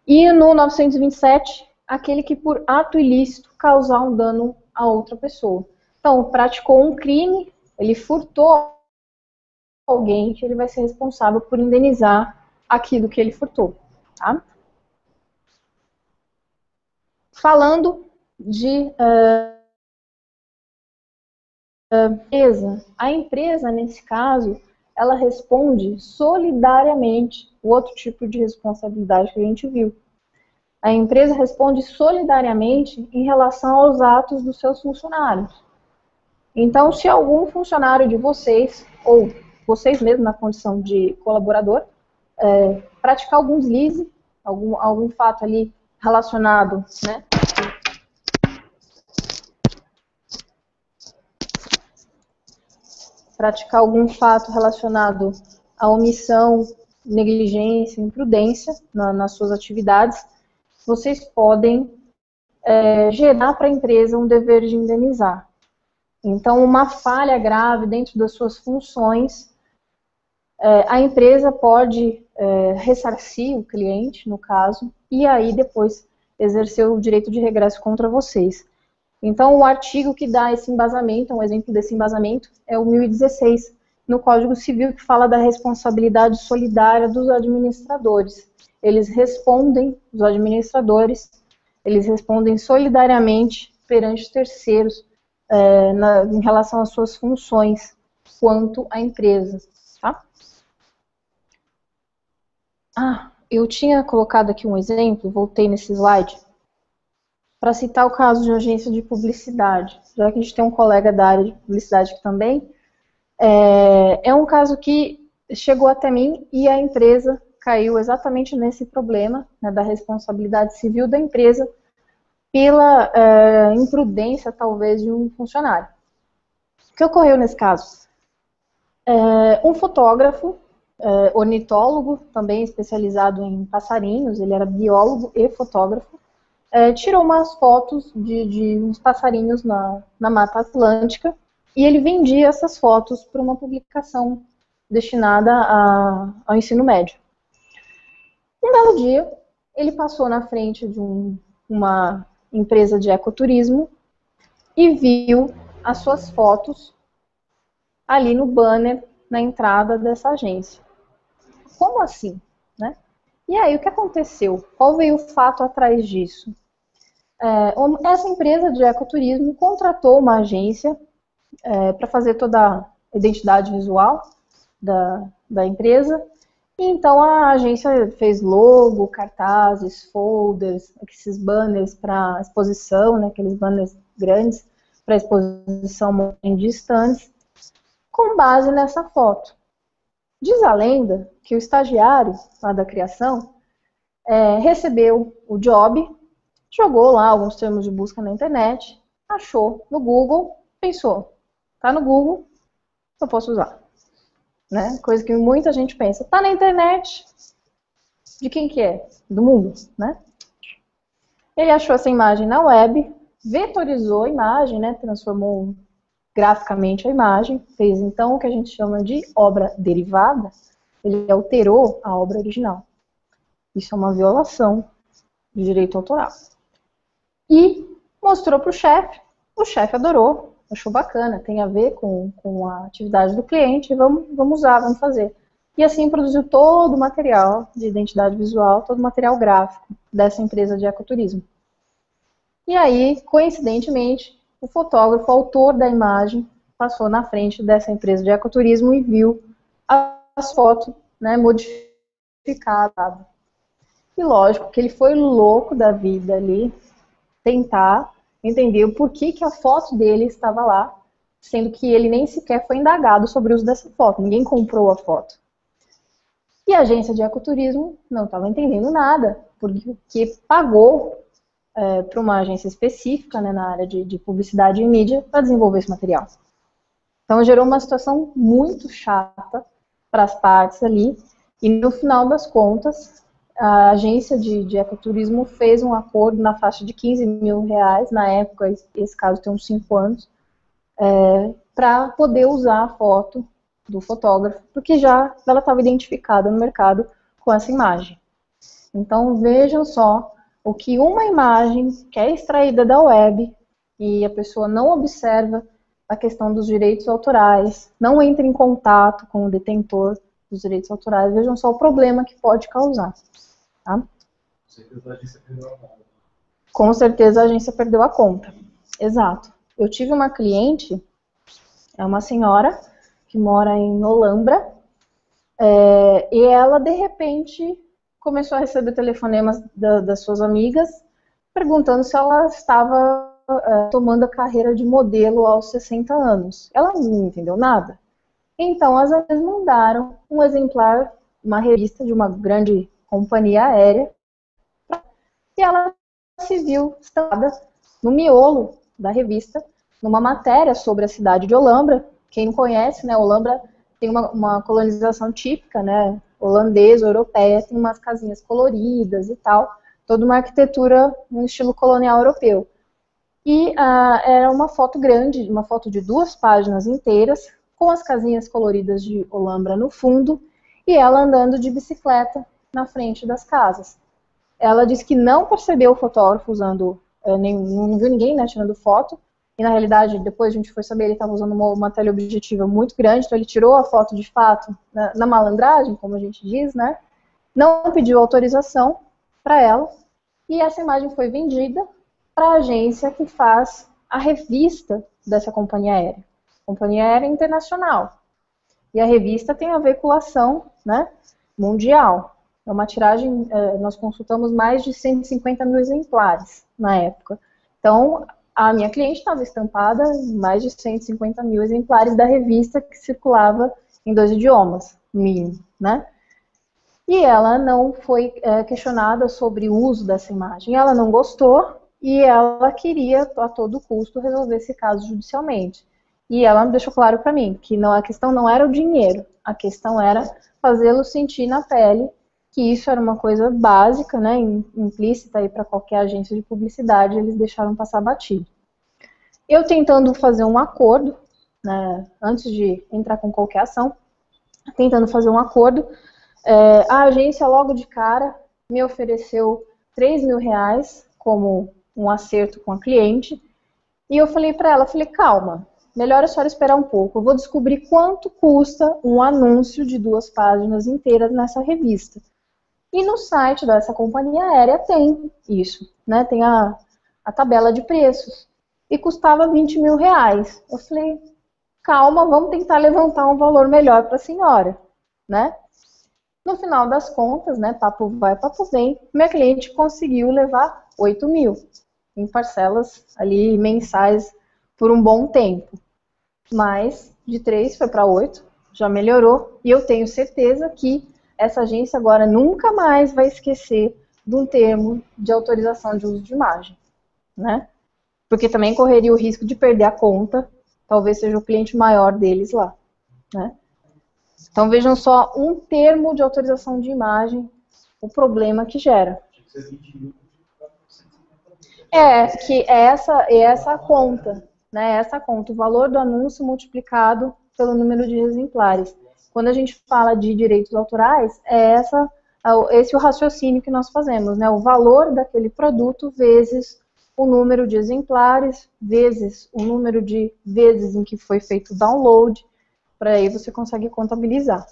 E no 927, aquele que por ato ilícito causar um dano a outra pessoa. Então, praticou um crime, ele furtou alguém, que ele vai ser responsável por indenizar aquilo que ele furtou. Tá? Falando de empresa, a empresa, nesse caso, ela responde solidariamente, o outro tipo de responsabilidade que a gente viu. A empresa responde solidariamente em relação aos atos dos seus funcionários. Então, se algum funcionário de vocês, ou vocês mesmos na condição de colaborador, praticar algum deslize, algum fato ali relacionado, né, praticar algum fato relacionado à omissão, negligência, imprudência nas suas atividades, vocês podem gerar para a empresa um dever de indenizar. Então, uma falha grave dentro das suas funções, a empresa pode ressarcir o cliente, no caso, e aí depois exercer o direito de regresso contra vocês. Então, o artigo que dá esse embasamento, um exemplo desse embasamento, é o 1016, no Código Civil, que fala da responsabilidade solidária dos administradores. Eles respondem, os administradores, eles respondem solidariamente perante terceiros em relação às suas funções, quanto à empresa. Tá? Eu tinha colocado aqui um exemplo, voltei nesse slide, para citar o caso de agência de publicidade, já que a gente tem um colega da área de publicidade aqui também. É um caso que chegou até mim e a empresa caiu exatamente nesse problema, né, da responsabilidade civil da empresa pela imprudência, talvez, de um funcionário. O que ocorreu nesse caso? Um fotógrafo, ornitólogo, também especializado em passarinhos, ele era biólogo e fotógrafo, tirou umas fotos de uns passarinhos na Mata Atlântica e ele vendia essas fotos para uma publicação destinada ao ensino médio. Um belo dia, ele passou na frente de uma empresa de ecoturismo e viu as suas fotos ali no banner na entrada dessa agência. Como assim, né? E aí, o que aconteceu? Qual veio o fato atrás disso? Essa empresa de ecoturismo contratou uma agência para fazer toda a identidade visual da empresa. E então a agência fez logo, cartazes, folders, esses banners para exposição, né, aqueles banners grandes para exposição de estandes, com base nessa foto. Diz a lenda que o estagiário lá da criação recebeu o job, jogou lá alguns termos de busca na internet, achou no Google, pensou, tá no Google, eu posso usar. Né? Coisa que muita gente pensa, tá na internet, de quem que é? Do mundo, né? Ele achou essa imagem na web, vetorizou a imagem, né? Transformou graficamente a imagem, fez então o que a gente chama de obra derivada, ele alterou a obra original. Isso é uma violação de direito autoral. E mostrou para o chefe adorou, achou bacana, tem a ver com a atividade do cliente, vamos usar, vamos fazer. E assim produziu todo o material de identidade visual, todo o material gráfico dessa empresa de ecoturismo. E aí, coincidentemente, o fotógrafo, autor da imagem, passou na frente dessa empresa de ecoturismo e viu as fotos, né, modificadas. E lógico que ele foi louco da vida ali, tentar entender o porquê que a foto dele estava lá, sendo que ele nem sequer foi indagado sobre o uso dessa foto, ninguém comprou a foto. E a agência de ecoturismo não estava entendendo nada, porque pagou para uma agência específica, né, na área de publicidade e mídia para desenvolver esse material. Então gerou uma situação muito chata para as partes ali, e no final das contas, a agência de ecoturismo fez um acordo na faixa de R$15 mil, na época, esse caso tem uns 5 anos, para poder usar a foto do fotógrafo, porque já ela estava identificada no mercado com essa imagem. Então vejam só o que uma imagem que é extraída da web e a pessoa não observa a questão dos direitos autorais, não entra em contato com o detentor dos direitos autorais, vejam só o problema que pode causar. Tá? Com certeza a agência perdeu a conta. Exato. Eu tive uma cliente, é uma senhora que mora em Olambra, e ela de repente começou a receber telefonemas das suas amigas perguntando se ela estava tomando a carreira de modelo aos 60 anos. Ela não entendeu nada. Então as amigas mandaram um exemplar, uma revista de uma grande companhia aérea, e ela se viu estampada no miolo da revista, numa matéria sobre a cidade de Olambra. Quem não conhece, né, Olambra tem uma colonização típica, né, holandesa, europeia, tem umas casinhas coloridas e tal, toda uma arquitetura no estilo colonial europeu. E era uma foto grande, uma foto de 2 páginas inteiras, com as casinhas coloridas de Olambra no fundo, e ela andando de bicicleta na frente das casas. Ela disse que não percebeu o fotógrafo usando, não viu ninguém, né, tirando foto, e na realidade, depois a gente foi saber, ele estava usando uma teleobjetiva muito grande, então ele tirou a foto de fato na malandragem, como a gente diz, né, não pediu autorização para ela, e essa imagem foi vendida para a agência que faz a revista dessa companhia aérea internacional. E a revista tem a veiculação, né, mundial. É uma tiragem, nós consultamos mais de 150 mil exemplares na época. Então, a minha cliente estava estampada em mais de 150 mil exemplares da revista que circulava em 2 idiomas, mínimo, né? E ela não foi questionada sobre o uso dessa imagem. Ela não gostou e ela queria, a todo custo, resolver esse caso judicialmente. E ela deixou claro para mim que a questão não era o dinheiro, a questão era fazê-lo sentir na pele que isso era uma coisa básica, né, implícita aí para qualquer agência de publicidade, eles deixaram passar batido. Eu tentando fazer um acordo, né, antes de entrar com qualquer ação, tentando fazer um acordo, a agência logo de cara me ofereceu R$3 mil como um acerto com a cliente, e eu falei para ela, calma, melhor a senhora esperar um pouco. Eu vou descobrir quanto custa um anúncio de 2 páginas inteiras nessa revista. E no site dessa companhia aérea tem isso, né? Tem a tabela de preços. E custava 20 mil reais. Eu falei, calma, vamos tentar levantar um valor melhor para a senhora, né? No final das contas, né, papo vai, papo vem, minha cliente conseguiu levar 8 mil em parcelas ali mensais por um bom tempo. Mas de 3 foi para 8, já melhorou. E eu tenho certeza que essa agência agora nunca mais vai esquecer de um termo de autorização de uso de imagem, né? Porque também correria o risco de perder a conta, talvez seja o cliente maior deles lá, né? Então vejam só, um termo de autorização de imagem, o problema que gera. Que essa a conta, né? Essa conta, o valor do anúncio multiplicado pelo número de exemplares. Quando a gente fala de direitos autorais, esse o raciocínio que nós fazemos, né? O valor daquele produto vezes o número de exemplares, vezes o número de vezes em que foi feito o download, para aí você consegue contabilizar.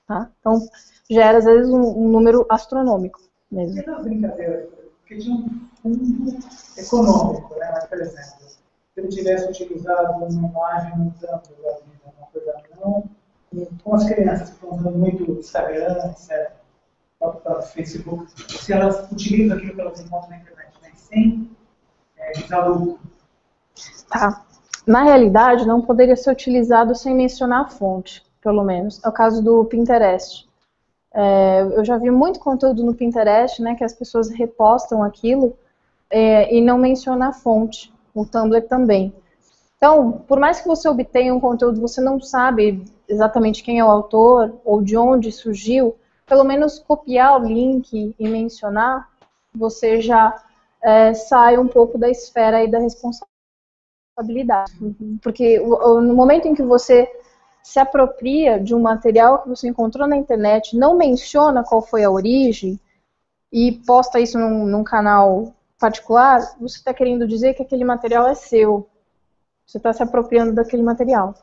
Tá? Então, gera às vezes um número astronômico mesmo. E nas brincadeiras, porque tinha um fundo econômico, né? Mas, por exemplo, se ele tivesse utilizado uma imagem no tanto da vida, uma coisa não, com as crianças que estão usando muito Instagram, etc., o Facebook, se elas utilizam aquilo que elas encontram na internet, né? Sem visar lucro. Tá. Na realidade, não poderia ser utilizado sem mencionar a fonte, pelo menos. É o caso do Pinterest. Eu já vi muito conteúdo no Pinterest, né, que as pessoas repostam aquilo e não menciona a fonte. O Tumblr também. Então, por mais que você obtenha um conteúdo, você não sabe exatamente quem é o autor ou de onde surgiu, pelo menos copiar o link e mencionar, você já sai um pouco da esfera aí da responsabilidade. Porque no momento em que você se apropria de um material que você encontrou na internet, não menciona qual foi a origem e posta isso num canal particular, você está querendo dizer que aquele material é seu. Você está se apropriando daquele material.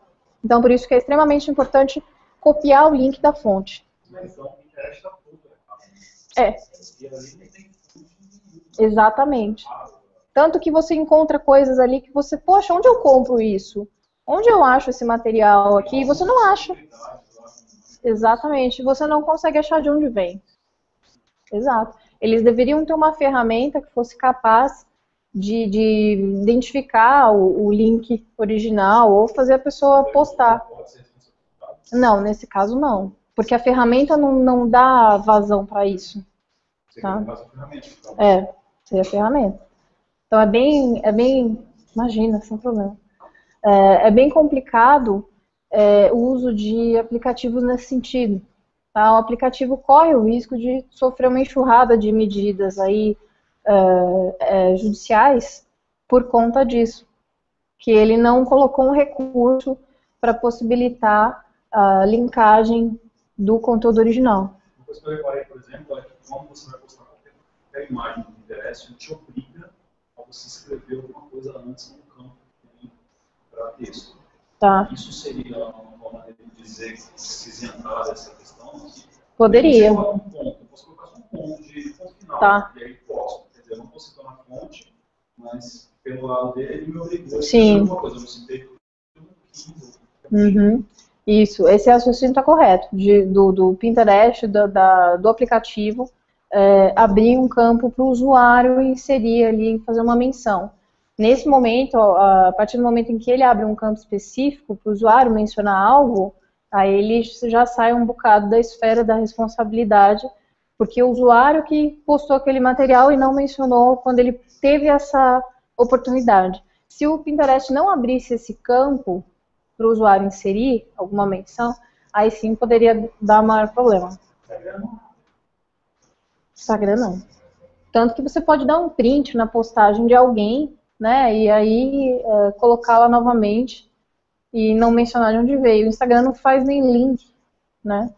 Então, por isso que é extremamente importante copiar o link da fonte. Mas então, o interesse está tudo, Exatamente. Tanto que você encontra coisas ali que você, poxa, onde eu compro isso? Onde eu acho esse material aqui? E você não acha. Exatamente. Você não consegue achar de onde vem. Exato. Eles deveriam ter uma ferramenta que fosse capaz de identificar o link original ou fazer a pessoa postar. Não, nesse caso não. Porque a ferramenta não dá vazão para isso. Tá? Seria a ferramenta. Então é bem, imagina, sem problema. É bem complicado o uso de aplicativos nesse sentido. Tá? O aplicativo corre o risco de sofrer uma enxurrada de medidas aí, judiciais por conta disso. Que ele não colocou um recurso para possibilitar a linkagem do conteúdo original. Uma coisa que eu reparei, por exemplo, é que quando você vai postar qualquer imagem no Pinterest, ele te obriga a você escrever alguma coisa antes no campo para texto. Tá. Isso seria uma maneira de dizer que precisa entrar dessa questão? Poderia. Eu posso colocar só um ponto de ponto final. Tá. E aí posso. Quer dizer, eu não posso citar na fonte, mas pelo lado dele, ele me obrigou a Sim. alguma coisa. Eu não citei Uhum. Isso, esse raciocínio está correto, do Pinterest, do aplicativo, abrir um campo para o usuário inserir ali, fazer uma menção. Nesse momento, a partir do momento em que ele abre um campo específico para o usuário mencionar algo, aí ele já sai um bocado da esfera da responsabilidade, porque o usuário que postou aquele material e não mencionou quando ele teve essa oportunidade. Se o Pinterest não abrisse esse campo para o usuário inserir alguma menção, aí sim poderia dar maior problema. Instagram não. Tanto que você pode dar um print na postagem de alguém, né, e aí colocá-la novamente e não mencionar de onde veio. O Instagram não faz nem link, né?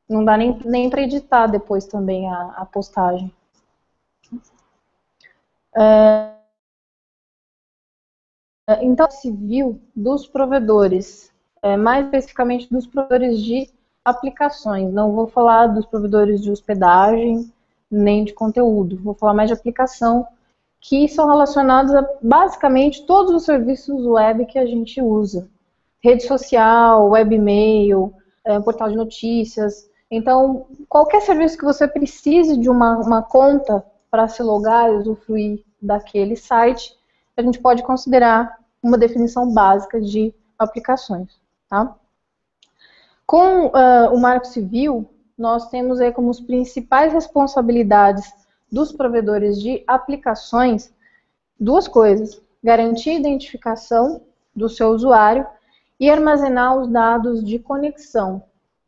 Não dá nem para editar depois também a postagem. Então, civil dos provedores, mais especificamente dos provedores de aplicações. Não vou falar dos provedores de hospedagem, nem de conteúdo. Vou falar mais de aplicação, que são relacionados a basicamente todos os serviços web que a gente usa. Rede social, webmail, portal de notícias. Então, qualquer serviço que você precise de uma conta para se logar e usufruir daquele site, a gente pode considerar uma definição básica de aplicações. Tá? Com o Marco Civil, nós temos aí como as principais responsabilidades dos provedores de aplicações duas coisas: garantir a identificação do seu usuário e armazenar os dados de conexão,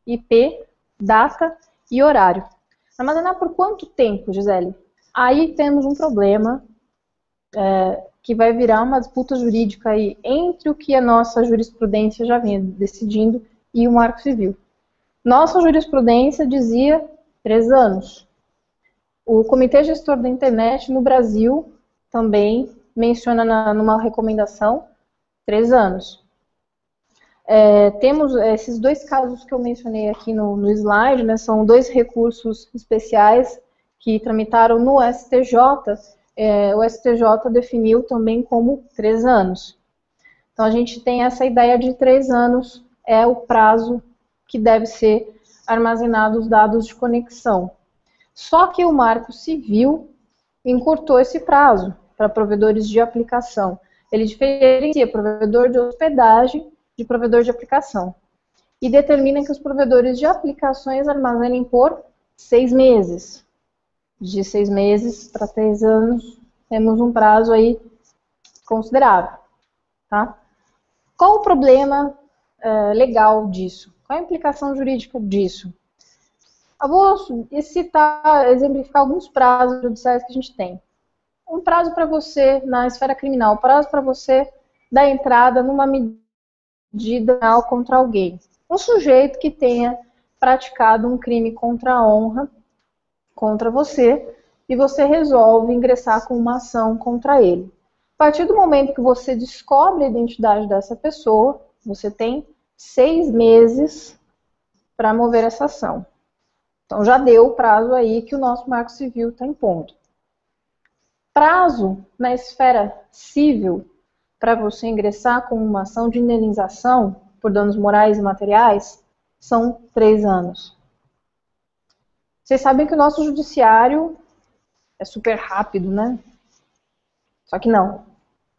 IP, data e horário. Armazenar por quanto tempo, Gisele? Aí temos um problema que vai virar uma disputa jurídica aí entre o que a nossa jurisprudência já vinha decidindo e o Marco Civil. Nossa jurisprudência dizia 3 anos. O Comitê Gestor da Internet no Brasil também menciona numa recomendação 3 anos. Temos esses 2 casos que eu mencionei aqui no slide, né, são 2 recursos especiais que tramitaram no STJ. O STJ definiu também como 3 anos. Então a gente tem essa ideia de 3 anos é o prazo que deve ser armazenado os dados de conexão. Só que o Marco Civil encurtou esse prazo para provedores de aplicação. Ele diferencia provedor de hospedagem de provedor de aplicação. E determina que os provedores de aplicações armazenem por 6 meses. De 6 meses para 3 anos, temos um prazo aí considerável. Tá? Qual o problema legal disso? Qual a implicação jurídica disso? Eu vou exemplificar alguns prazos judiciais que a gente tem. Um prazo para você, na esfera criminal, um prazo para você dar entrada numa medida penal contra alguém. Um sujeito que tenha praticado um crime contra a honra contra você e você resolve ingressar com uma ação contra ele. A partir do momento que você descobre a identidade dessa pessoa, você tem 6 meses para mover essa ação. Então já deu o prazo aí que o nosso Marco Civil está impondo. Prazo na esfera civil para você ingressar com uma ação de indenização por danos morais e materiais são 3 anos. Vocês sabem que o nosso judiciário é super rápido, né? Só que não,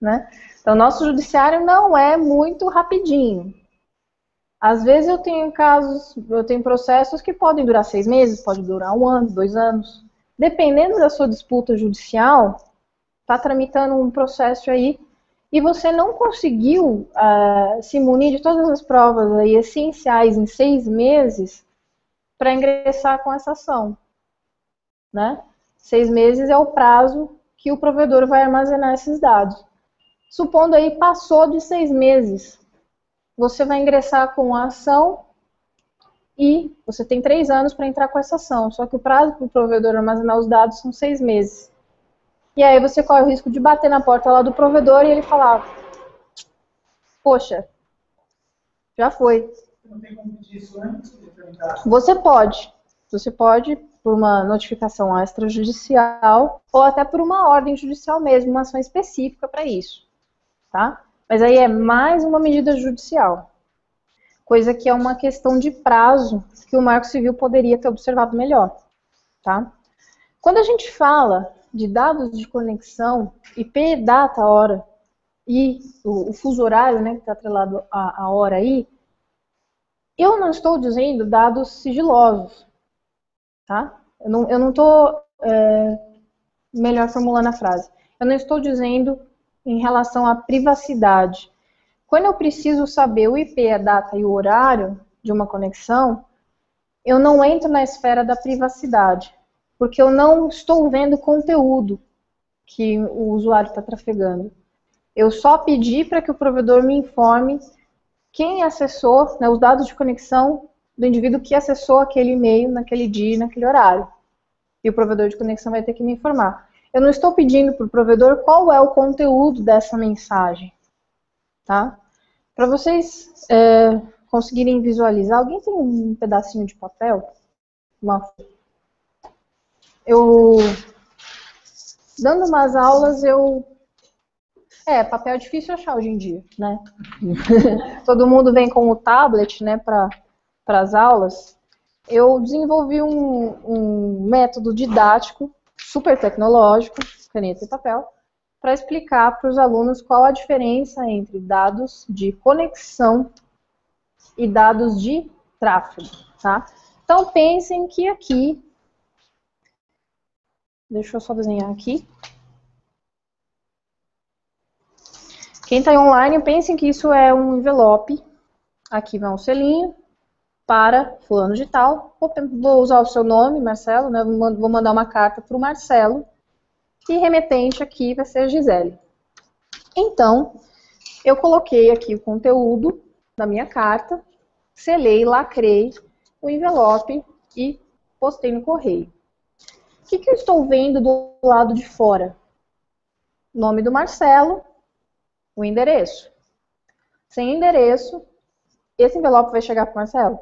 né? Então, o nosso judiciário não é muito rapidinho. Às vezes eu tenho processos que podem durar 6 meses, pode durar 1 ano, 2 anos. Dependendo da sua disputa judicial, está tramitando um processo aí e você não conseguiu se munir de todas as provas aí essenciais em 6 meses para ingressar com essa ação, né? 6 meses é o prazo que o provedor vai armazenar esses dados. Supondo aí passou de 6 meses, você vai ingressar com a ação e você tem 3 anos para entrar com essa ação, só que o prazo para o provedor armazenar os dados são 6 meses. E aí você corre o risco de bater na porta lá do provedor e ele falar: poxa, já foi. Não tem como pedir isso antes de tramitar? Você pode por uma notificação extrajudicial ou até por uma ordem judicial mesmo, uma ação específica para isso, tá? Mas aí é mais uma medida judicial, coisa que é uma questão de prazo que o Marco Civil poderia ter observado melhor, tá? Quando a gente fala de dados de conexão, IP, data, hora e o fuso horário, né, que está atrelado à hora aí, eu não estou dizendo dados sigilosos, tá? Eu não estou, melhor formulando a frase, eu não estou dizendo em relação à privacidade. Quando eu preciso saber o IP, a data e o horário de uma conexão, eu não entro na esfera da privacidade, porque eu não estou vendo conteúdo que o usuário está trafegando. Eu só pedi para que o provedor me informe quem acessou, né, os dados de conexão do indivíduo que acessou aquele e-mail naquele dia e naquele horário. E o provedor de conexão vai ter que me informar. Eu não estou pedindo para o provedor qual é o conteúdo dessa mensagem. tá? Para vocês conseguirem visualizar, alguém tem um pedacinho de papel? Dando umas aulas, papel é difícil achar hoje em dia, né? Todo mundo vem com o tablet, né, para as aulas. Eu desenvolvi um método didático, super tecnológico, caneta e papel, para explicar para os alunos qual a diferença entre dados de conexão e dados de tráfego, tá? Então, pensem que aqui, deixa eu só desenhar aqui. Quem está online, pensem que isso é um envelope. Aqui vai um selinho para fulano de tal. Vou usar o seu nome, Marcelo, né? Vou mandar uma carta para o Marcelo. E remetente aqui vai ser a Gisele. Então, eu coloquei aqui o conteúdo da minha carta, selei, lacrei o envelope e postei no correio. O que eu estou vendo do lado de fora? O nome do Marcelo, o endereço. Sem endereço, esse envelope vai chegar para o Marcelo?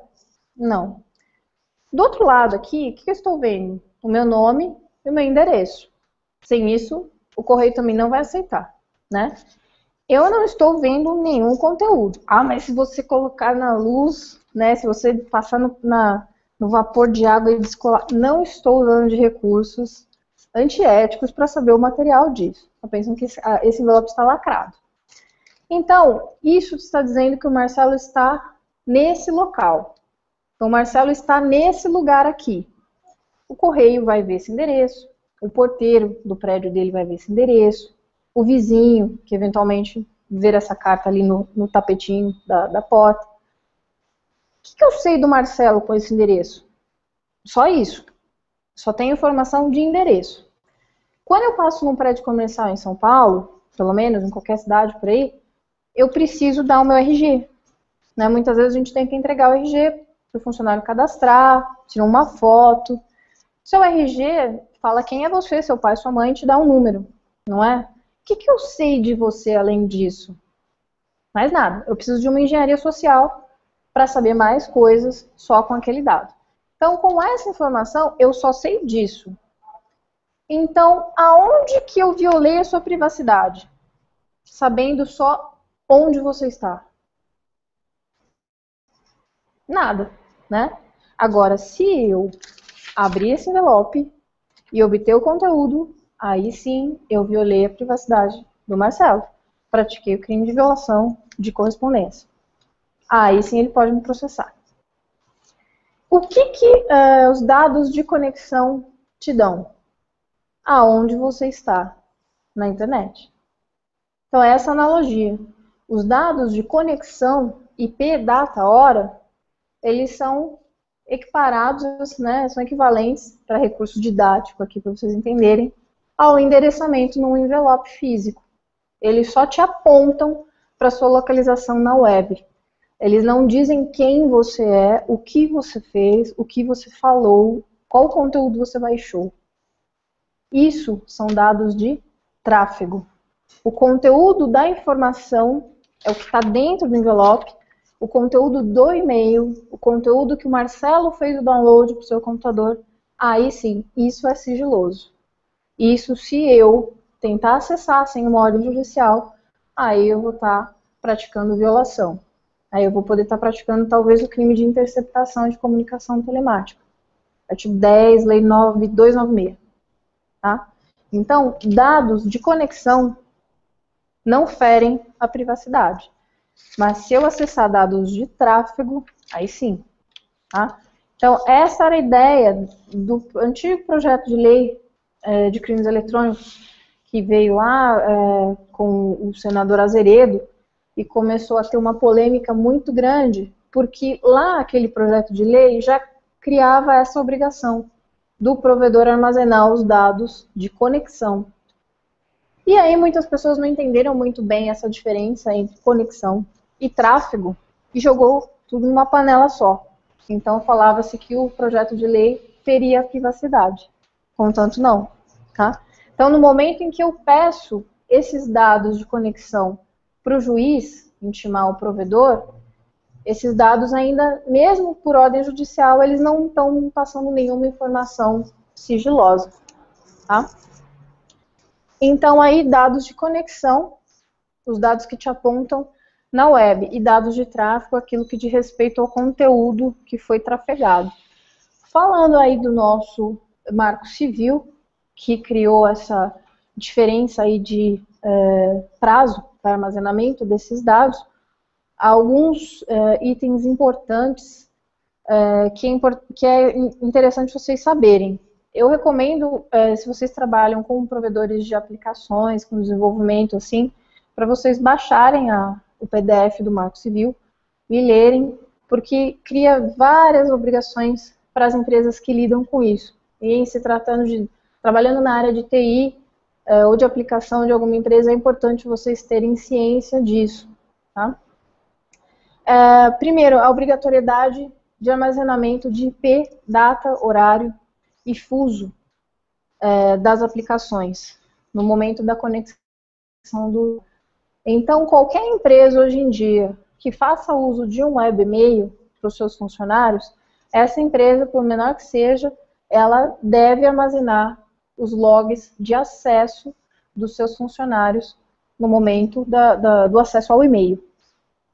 Não. Do outro lado aqui, o que eu estou vendo? O meu nome e o meu endereço. Sem isso, o correio também não vai aceitar, né? Eu não estou vendo nenhum conteúdo. Ah, mas se você colocar na luz, né? Se você passar no vapor de água e descolar, não estou usando de recursos antiéticos para saber o material disso. Eu penso que esse envelope está lacrado. Então, isso está dizendo que o Marcelo está nesse local. Então, o Marcelo está nesse lugar aqui. O correio vai ver esse endereço, o porteiro do prédio dele vai ver esse endereço, o vizinho, que eventualmente ver essa carta ali no tapetinho da porta. O que eu sei do Marcelo com esse endereço? Só isso. Só tenho informação de endereço. Quando eu passo num prédio comercial em São Paulo, pelo menos em qualquer cidade por aí, eu preciso dar o meu RG. Né? Muitas vezes a gente tem que entregar o RG para o funcionário cadastrar, tirar uma foto. Seu RG fala quem é você, seu pai, sua mãe, te dá um número, não é? O que eu sei de você além disso? Mais nada. Eu preciso de uma engenharia social para saber mais coisas só com aquele dado. Então, com essa informação, eu só sei disso. Então, aonde que eu violei a sua privacidade? Sabendo só onde você está? Nada, né? Agora, se eu abrir esse envelope e obter o conteúdo, aí sim eu violei a privacidade do Marcelo. Pratiquei o crime de violação de correspondência. Aí sim ele pode me processar. O que os dados de conexão te dão? Aonde você está na internet. Então, é essa analogia. Os dados de conexão, IP, data, hora, eles são equiparados, né, são equivalentes para recurso didático aqui, para vocês entenderem, ao endereçamento num envelope físico. Eles só te apontam para sua localização na web. Eles não dizem quem você é, o que você fez, o que você falou, qual conteúdo você baixou. Isso são dados de tráfego. O conteúdo da informação é o que está dentro do envelope, o conteúdo do e-mail, o conteúdo que o Marcelo fez o download para o seu computador, aí sim, isso é sigiloso. Isso, se eu tentar acessar sem uma ordem judicial, aí eu vou estar praticando violação. Aí eu vou poder estar praticando talvez o crime de interceptação de comunicação telemática. Artigo 10, Lei 9296. Tá? Então, dados de conexão não ferem a privacidade. Mas se eu acessar dados de tráfego, aí sim. Tá? Então, essa era a ideia do antigo projeto de lei de crimes eletrônicos que veio lá com o senador Azeredo e começou a ter uma polêmica muito grande, porque lá aquele projeto de lei já criava essa obrigação do provedor armazenar os dados de conexão. E aí muitas pessoas não entenderam muito bem essa diferença entre conexão e tráfego e jogou tudo numa panela só. Então falava-se que o projeto de lei feria a privacidade. Contanto não. Tá? Então no momento em que eu peço esses dados de conexão para o juiz, intimar o provedor, esses dados ainda, mesmo por ordem judicial, eles não estão passando nenhuma informação sigilosa, tá? Então, aí, dados de conexão, os dados que te apontam na web, e dados de tráfego, aquilo que diz respeito ao conteúdo que foi trafegado. Falando aí do nosso Marco Civil, que criou essa diferença aí de prazo para armazenamento desses dados, alguns itens importantes que é interessante vocês saberem. Eu recomendo, se vocês trabalham com provedores de aplicações, com desenvolvimento assim, para vocês baixarem o PDF do Marco Civil e lerem, porque cria várias obrigações para as empresas que lidam com isso. E em se tratando de, trabalhando na área de TI ou de aplicação de alguma empresa, é importante vocês terem ciência disso, tá? Primeiro, a obrigatoriedade de armazenamento de IP, data, horário e fuso das aplicações no momento da conexão do... Então, qualquer empresa hoje em dia que faça uso de um webmail para os seus funcionários, essa empresa, por menor que seja, ela deve armazenar os logs de acesso dos seus funcionários no momento do acesso ao e-mail,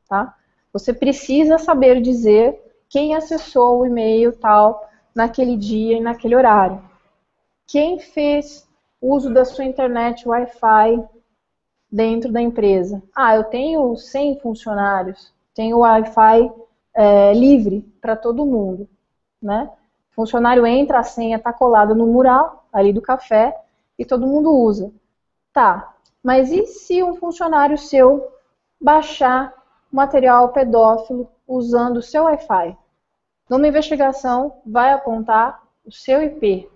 tá? Você precisa saber dizer quem acessou o e-mail tal naquele dia e naquele horário. Quem fez uso da sua internet Wi-Fi dentro da empresa. Eu tenho 100 funcionários, tenho Wi-Fi livre para todo mundo, né? O funcionário entra, a senha está colada no mural ali do café e todo mundo usa. Tá, mas e se um funcionário seu baixar material pedófilo usando o seu Wi-Fi? Numa investigação, vai apontar o seu IP.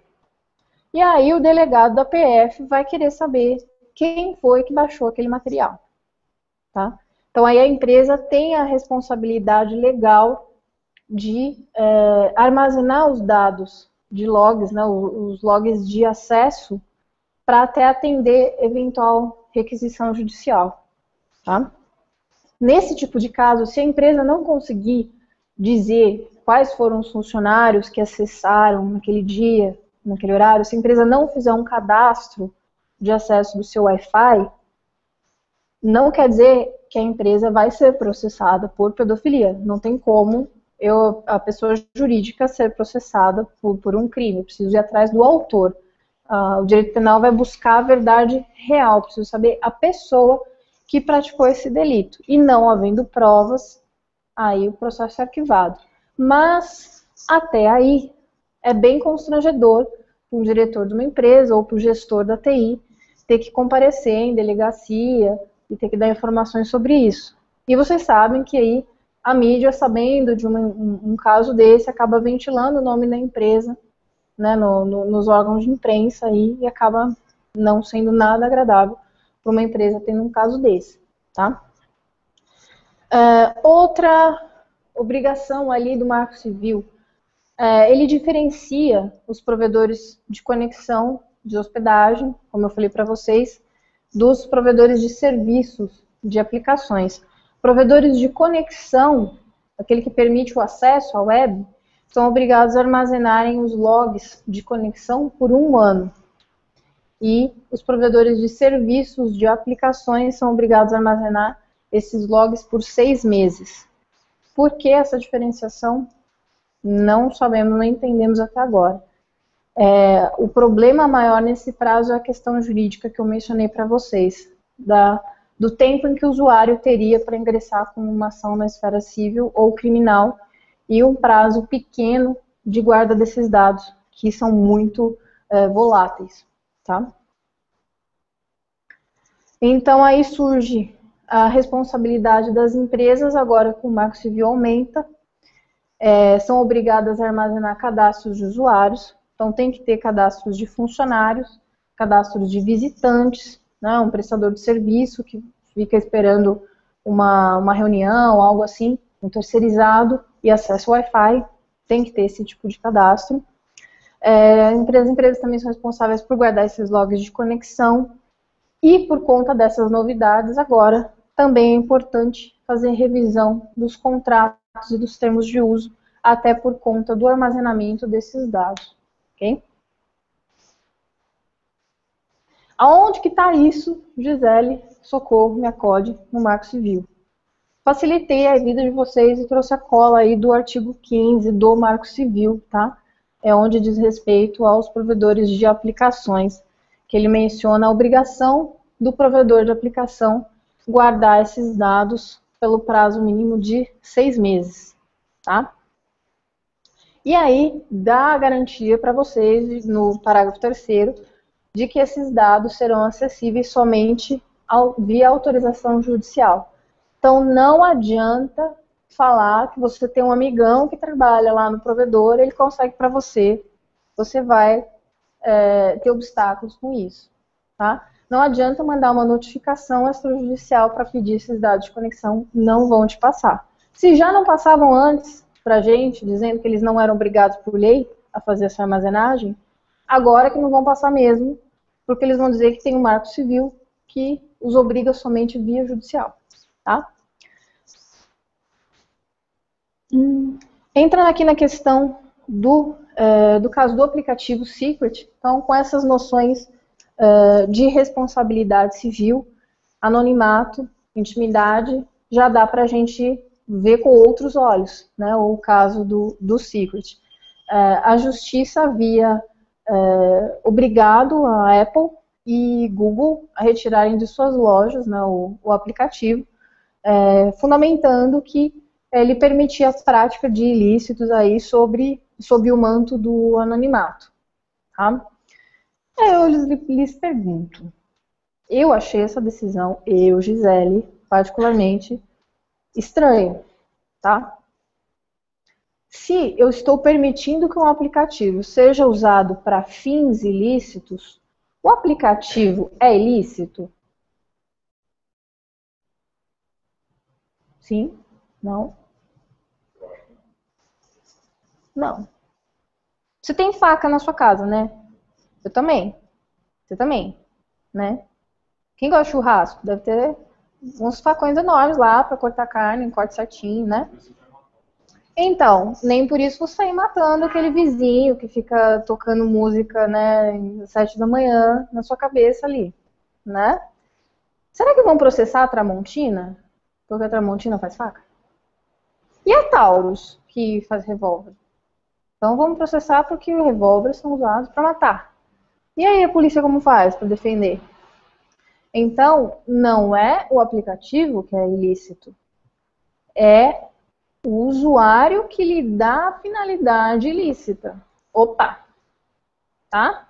E aí o delegado da PF vai querer saber quem foi que baixou aquele material, tá? Então aí a empresa tem a responsabilidade legal de armazenar os dados de logs, né, os logs de acesso, para até atender eventual requisição judicial, tá? Nesse tipo de caso, se a empresa não conseguir dizer quais foram os funcionários que acessaram naquele dia, naquele horário, se a empresa não fizer um cadastro de acesso do seu Wi-Fi, não quer dizer que a empresa vai ser processada por pedofilia. Não tem como a pessoa jurídica ser processada por um crime. Eu preciso ir atrás do autor. O direito penal vai buscar a verdade real. Preciso saber a pessoa que praticou esse delito. E não havendo provas, aí o processo é arquivado. Mas, até aí, é bem constrangedor para um diretor de uma empresa ou para o gestor da TI ter que comparecer em delegacia e ter que dar informações sobre isso. E vocês sabem que aí a mídia, sabendo de um caso desse, acaba ventilando o nome da empresa, né, nos órgãos de imprensa aí, e acaba não sendo nada agradável para uma empresa tendo um caso desse, tá? Outra obrigação ali do Marco Civil, ele diferencia os provedores de conexão de hospedagem, como eu falei para vocês, dos provedores de serviços de aplicações. Provedores de conexão, aquele que permite o acesso à web, são obrigados a armazenarem os logs de conexão por 1 ano. E os provedores de serviços de aplicações são obrigados a armazenar esses logs por 6 meses. Por que essa diferenciação? Não sabemos, não entendemos até agora. O problema maior nesse prazo é a questão jurídica que eu mencionei para vocês, do tempo em que o usuário teria para ingressar com uma ação na esfera civil ou criminal e um prazo pequeno de guarda desses dados, que são muito voláteis, tá? Então aí surge a responsabilidade das empresas, agora que o Marco Civil aumenta, são obrigadas a armazenar cadastros de usuários. Então, tem que ter cadastros de funcionários, cadastros de visitantes, né, um prestador de serviço que fica esperando uma reunião, algo assim, um terceirizado e acesso ao Wi-Fi, tem que ter esse tipo de cadastro. As empresas também são responsáveis por guardar esses logs de conexão e, por conta dessas novidades, agora também é importante fazer revisão dos contratos e dos termos de uso, até por conta do armazenamento desses dados. Ok? Aonde que está isso, Gisele, socorro, me acode, no Marco Civil? Facilitei a vida de vocês e trouxe a cola aí do artigo 15 do Marco Civil, tá? É onde diz respeito aos provedores de aplicações, que ele menciona a obrigação do provedor de aplicação guardar esses dados pelo prazo mínimo de 6 meses, tá? E aí, dá a garantia para vocês, no parágrafo 3º, de que esses dados serão acessíveis somente via autorização judicial. Então, não adianta falar que você tem um amigão que trabalha lá no provedor, ele consegue para você, você vai ter obstáculos com isso, tá? Não adianta mandar uma notificação extrajudicial para pedir esses dados de conexão, não vão te passar. Se já não passavam antes para a gente, dizendo que eles não eram obrigados por lei a fazer essa armazenagem, agora que não vão passar mesmo, porque eles vão dizer que tem um Marco Civil que os obriga somente via judicial, tá? Entrando aqui na questão do caso do aplicativo Secret, então com essas noções de responsabilidade civil, anonimato, intimidade, já dá para a gente ver com outros olhos, né, o caso do Secret. A justiça havia obrigado a Apple e Google a retirarem de suas lojas, né, o aplicativo, fundamentando que ele permitia a prática de ilícitos aí sob o manto do anonimato. Tá? Eu lhes pergunto, eu achei essa decisão, Gisele, particularmente estranha, tá? Se eu estou permitindo que um aplicativo seja usado para fins ilícitos, o aplicativo é ilícito? Sim? Não? Não. Você tem faca na sua casa, né? Eu também. Você também, né? Quem gosta de churrasco? Deve ter uns facões enormes lá para cortar carne, corte certinho, né? Então, nem por isso você sair matando aquele vizinho que fica tocando música, né, às 7 da manhã na sua cabeça ali, né? Será que vão processar a Tramontina? Porque a Tramontina faz faca? E a Taurus, que faz revólver? Então vamos processar porque os revólveres são usados para matar. E aí a polícia como faz para defender? Então, não é o aplicativo que é ilícito, é o usuário que lhe dá a finalidade ilícita. Opa! Tá?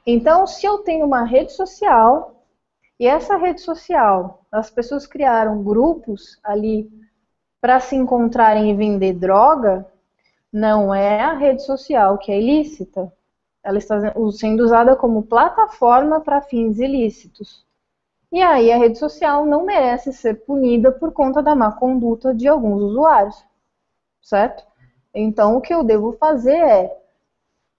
Então, se eu tenho uma rede social, e essa rede social, as pessoas criaram grupos ali para se encontrarem e vender droga, não é a rede social que é ilícita. Ela está sendo usada como plataforma para fins ilícitos. E aí a rede social não merece ser punida por conta da má conduta de alguns usuários, certo? Então o que eu devo fazer é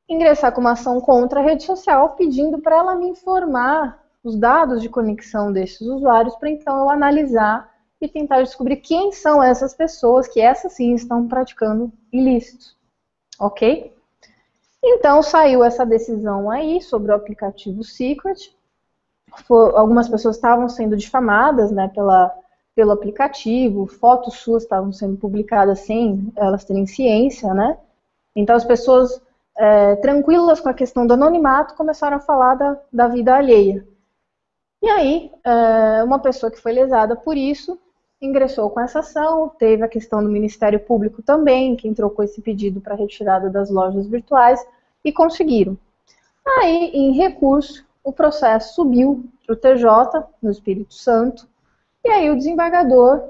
ingressar com uma ação contra a rede social pedindo para ela me informar os dados de conexão desses usuários para então eu analisar e tentar descobrir quem são essas pessoas que essas sim estão praticando ilícitos, ok? Então saiu essa decisão aí sobre o aplicativo Secret. Algumas pessoas estavam sendo difamadas, né, pelo aplicativo, fotos suas estavam sendo publicadas sem elas terem ciência, né? Então as pessoas tranquilas com a questão do anonimato começaram a falar da vida alheia. E aí, uma pessoa que foi lesada por isso ingressou com essa ação, teve a questão do Ministério Público também, que entrou com esse pedido para retirada das lojas virtuais e conseguiram. Aí, em recurso, o processo subiu para o TJ, no Espírito Santo, e aí o desembargador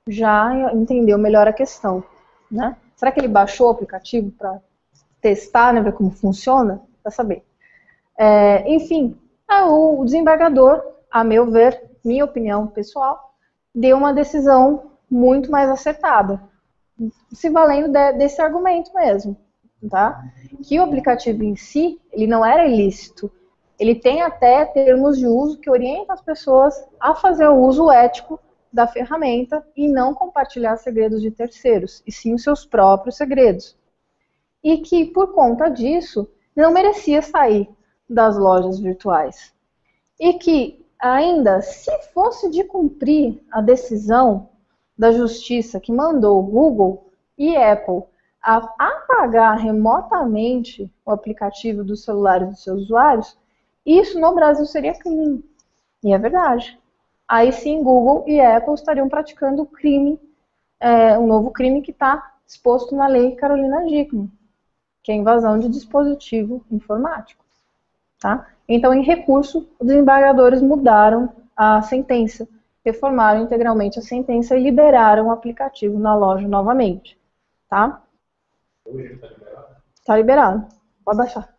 já entendeu melhor a questão, né? Será que ele baixou o aplicativo para testar, né, ver como funciona? Para saber. Enfim, o desembargador, a meu ver, minha opinião pessoal, deu uma decisão muito mais acertada, se valendo desse argumento mesmo, tá? Que o aplicativo em si, ele não era ilícito, ele tem até termos de uso que orientam as pessoas a fazer o uso ético da ferramenta e não compartilhar segredos de terceiros, e sim os seus próprios segredos. E que, por conta disso, não merecia sair das lojas virtuais. E que, ainda, se fosse de cumprir a decisão da justiça que mandou Google e Apple a apagar remotamente o aplicativo dos celulares dos seus usuários, isso no Brasil seria crime. E é verdade. Aí sim, Google e Apple estariam praticando crime, um novo crime que está exposto na lei Carolina Dickmann, que é a invasão de dispositivo informático. Tá? Então, em recurso, os desembargadores mudaram a sentença, reformaram integralmente a sentença e liberaram o aplicativo na loja novamente. Tá? Hoje ele está liberado? Está liberado. Pode baixar.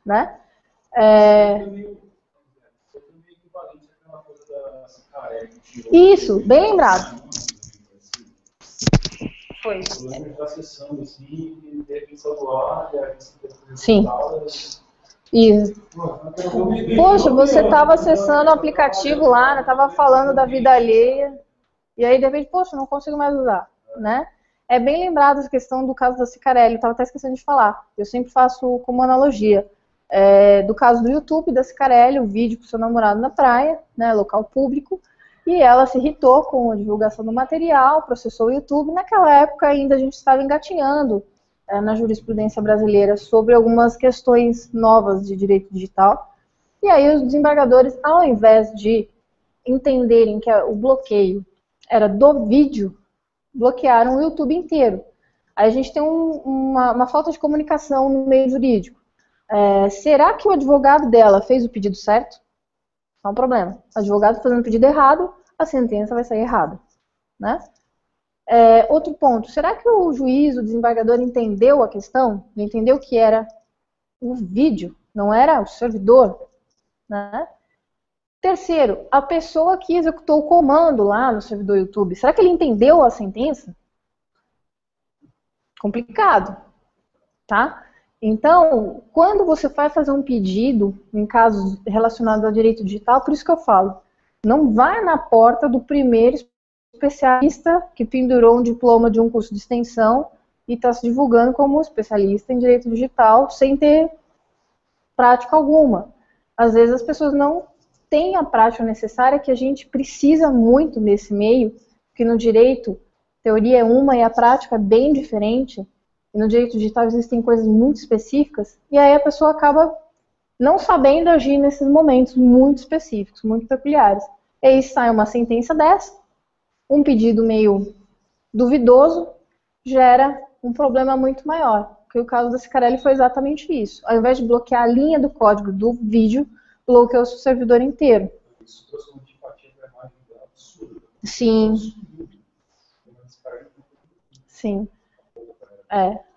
Né? Isso, bem lembrado. Foi. Você está acessando assim, e de repente celular, e aí você sim. Isso. Poxa, você estava acessando o aplicativo lá, estava falando da vida alheia, e aí de repente, poxa, não consigo mais usar, né? É bem lembrado essa questão do caso da Cicarelli, eu estava até esquecendo de falar, eu sempre faço como analogia, do caso do YouTube da Cicarelli, o vídeo com seu namorado na praia, né, local público, e ela se irritou com a divulgação do material, processou o YouTube. Naquela época ainda a gente estava engatinhando na jurisprudência brasileira sobre algumas questões novas de direito digital. E aí os desembargadores, ao invés de entenderem que o bloqueio era do vídeo, bloquearam o YouTube inteiro. Aí a gente tem uma falta de comunicação no meio jurídico. Será que o advogado dela fez o pedido certo? Não é um problema. O advogado fazendo o pedido errado, a sentença vai sair errada. Né? Outro ponto, será que o juiz, o desembargador, entendeu a questão? Entendeu que era o vídeo, não era o servidor? Né? Terceiro, a pessoa que executou o comando lá no servidor YouTube, será que ele entendeu a sentença? Complicado, tá? Então, quando você vai fazer um pedido, em casos relacionados ao direito digital, por isso que eu falo, não vai na porta do primeiro especialista que pendurou um diploma de um curso de extensão e está se divulgando como especialista em direito digital sem ter prática alguma. Às vezes as pessoas não têm a prática necessária que a gente precisa muito nesse meio, porque no direito, teoria é uma e a prática é bem diferente. E no direito digital existem coisas muito específicas, e aí a pessoa acaba não sabendo agir nesses momentos muito específicos, muito peculiares. E aí sai uma sentença dessa, um pedido meio duvidoso, gera um problema muito maior. Porque o caso da Cicarelli foi exatamente isso. Ao invés de bloquear a linha do código do vídeo, bloqueou o seu servidor inteiro. Isso trouxe uma antipatia para a imagem absurda. Sim. Sim.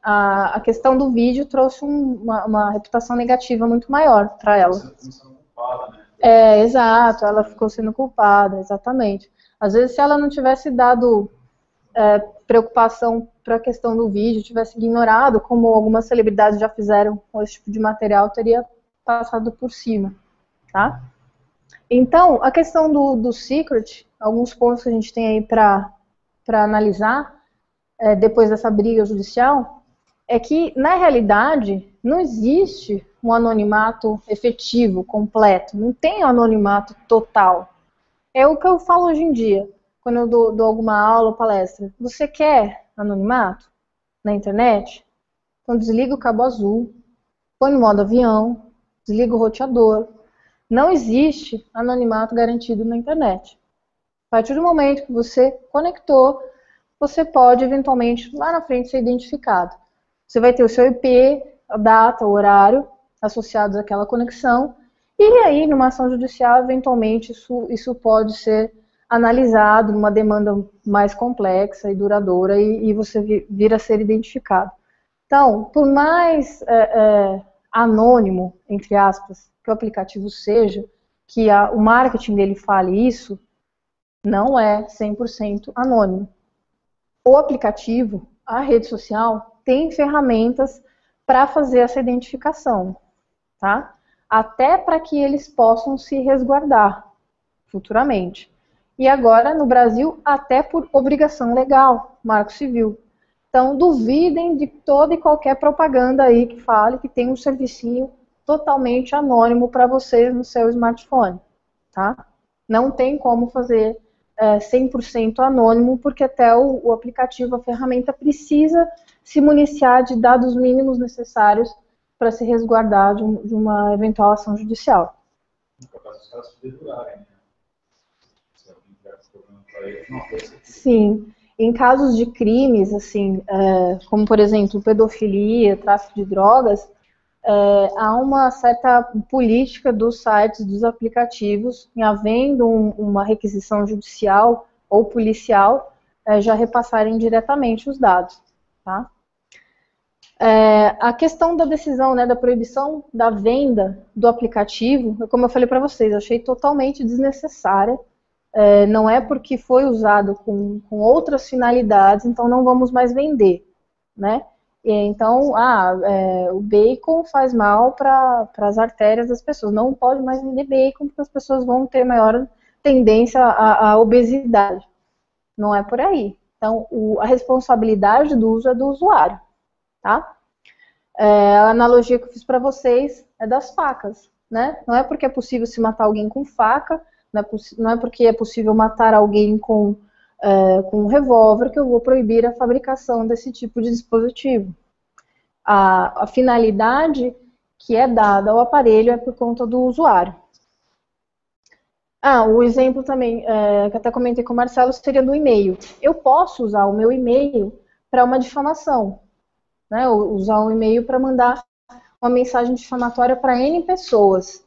A questão do vídeo trouxe uma reputação negativa muito maior para ela. Exato, ela ficou sendo culpada, exatamente. Às vezes, se ela não tivesse dado preocupação para a questão do vídeo, tivesse ignorado, como algumas celebridades já fizeram com esse tipo de material, teria passado por cima, tá? Então, a questão do secret, alguns pontos que a gente tem aí para analisar, depois dessa briga judicial, é que, na realidade, não existe um anonimato efetivo, completo. Não tem anonimato total. É o que eu falo hoje em dia, quando eu dou alguma aula ou palestra. Você quer anonimato na internet? Então desliga o cabo azul, põe no modo avião, desliga o roteador. Não existe anonimato garantido na internet. A partir do momento que você conectou, você pode, eventualmente, lá na frente, ser identificado. Você vai ter o seu IP, a data, o horário associados àquela conexão, e aí, numa ação judicial, eventualmente, isso pode ser analisado numa demanda mais complexa e duradoura, e você vir a ser identificado. Então, por mais anônimo, entre aspas, que o aplicativo seja, que o marketing dele fale isso, não é 100% anônimo. O aplicativo, a rede social, tem ferramentas para fazer essa identificação, tá? Até para que eles possam se resguardar futuramente. e agora no Brasil até por obrigação legal, Marco Civil. Então duvidem de toda e qualquer propaganda aí que fale que tem um servicinho totalmente anônimo para você no seu smartphone, tá? Não tem como fazer 100% anônimo, porque até o aplicativo, a ferramenta, precisa se municiar de dados mínimos necessários para se resguardar de uma eventual ação judicial. No caso, os caras se dedurarem, né? Se alguém tiver problema para eles, não, pode ser. Sim. Em casos de crimes, assim, como por exemplo pedofilia, tráfico de drogas, há uma certa política dos sites, dos aplicativos, em havendo uma requisição judicial ou policial, já repassarem diretamente os dados. Tá? A questão da decisão, né, da proibição da venda do aplicativo, como eu falei para vocês, eu achei totalmente desnecessária. Não é porque foi usado com outras finalidades, então não vamos mais vender, né? Então, o bacon faz mal para as artérias das pessoas. Não pode mais vender bacon porque as pessoas vão ter maior tendência à obesidade. Não é por aí. Então, a responsabilidade do uso é do usuário, tá? A analogia que eu fiz para vocês é das facas, né? Não é porque é possível se matar alguém com faca, não é porque é possível matar alguém com um revólver que eu vou proibir a fabricação desse tipo de dispositivo. A finalidade que é dada ao aparelho é por conta do usuário. O exemplo também, que até comentei com o Marcelo, seria do e-mail. Eu posso usar o meu e-mail para uma difamação, né? Usar um e-mail para mandar uma mensagem difamatória para N pessoas.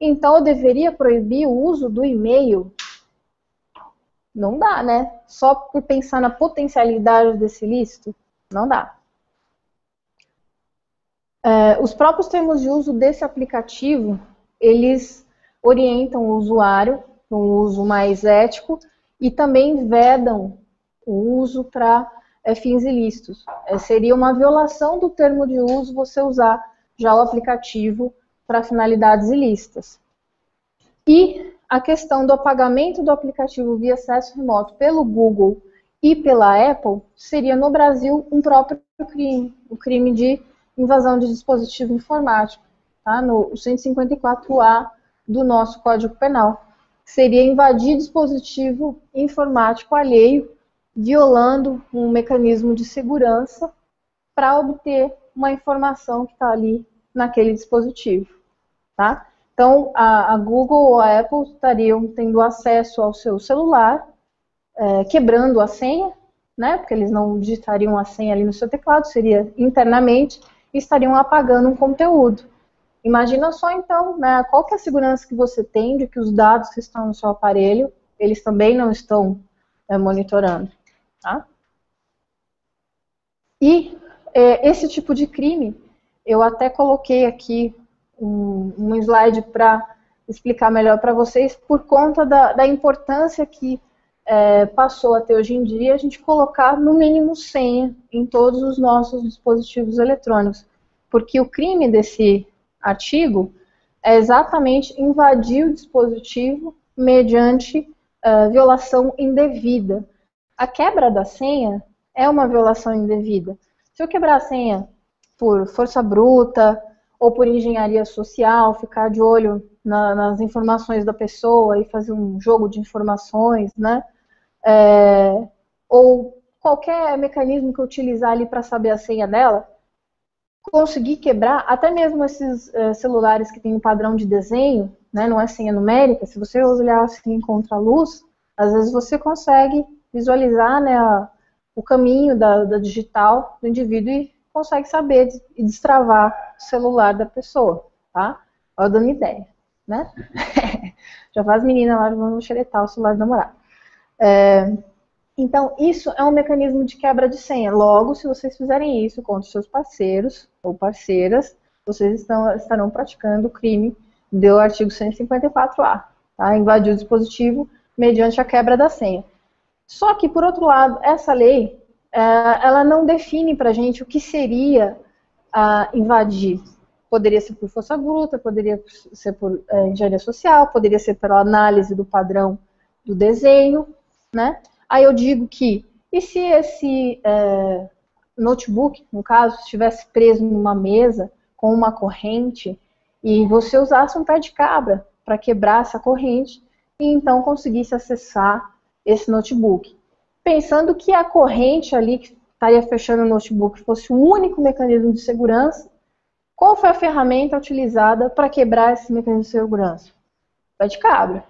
Então, eu deveria proibir o uso do e-mail? Não dá, né? Só por pensar na potencialidade desse ilícito? Não dá. Os próprios termos de uso desse aplicativo, eles orientam o usuário para um uso mais ético e também vedam o uso para fins ilícitos. Seria uma violação do termo de uso você usar já o aplicativo para finalidades ilícitas. E a questão do apagamento do aplicativo via acesso remoto pelo Google e pela Apple seria no Brasil um próprio crime, o crime de invasão de dispositivo informático, tá? No 154A do nosso Código Penal. Seria invadir dispositivo informático alheio, violando um mecanismo de segurança para obter uma informação que está ali naquele dispositivo, tá? Então, a Google ou a Apple estariam tendo acesso ao seu celular, quebrando a senha, né? Porque eles não digitariam a senha ali no seu teclado, seria internamente, e estariam apagando um conteúdo. Imagina só, então, né, qual que é a segurança que você tem de que os dados que estão no seu aparelho, eles também não estão monitorando, tá? E esse tipo de crime, eu até coloquei aqui um slide para explicar melhor para vocês, por conta da importância que passou a ter hoje em dia a gente colocar no mínimo senha em todos os nossos dispositivos eletrônicos. Porque o crime desse artigo é exatamente invadir o dispositivo mediante violação indevida. A quebra da senha é uma violação indevida. Se eu quebrar a senha por força bruta ou por engenharia social, ficar de olho nas informações da pessoa e fazer um jogo de informações, né? Ou qualquer mecanismo que eu utilizar ali para saber a senha dela, conseguir quebrar, até mesmo esses celulares que têm um padrão de desenho, né, não é senha numérica, se você olhar assim contra a luz, às vezes você consegue visualizar, né, o caminho da digital do indivíduo e consegue saber e destravar o celular da pessoa, tá? Olha, dando ideia, né? Já faz menina lá, vamos xeretar o celular do namorado. Então, isso é um mecanismo de quebra de senha. Logo, se vocês fizerem isso contra os seus parceiros ou parceiras, vocês estarão praticando o crime do artigo 154A, tá? Invadir o dispositivo mediante a quebra da senha. Só que, por outro lado, essa lei, ela não define para a gente o que seria invadir. Poderia ser por força bruta, poderia ser por engenharia social, poderia ser pela análise do padrão do desenho, né? Aí eu digo que, e se esse notebook, no caso, estivesse preso numa mesa com uma corrente e você usasse um pé de cabra para quebrar essa corrente e então conseguisse acessar esse notebook. Pensando que a corrente ali que estaria fechando o notebook fosse o único mecanismo de segurança, qual foi a ferramenta utilizada para quebrar esse mecanismo de segurança? Pé de cabra.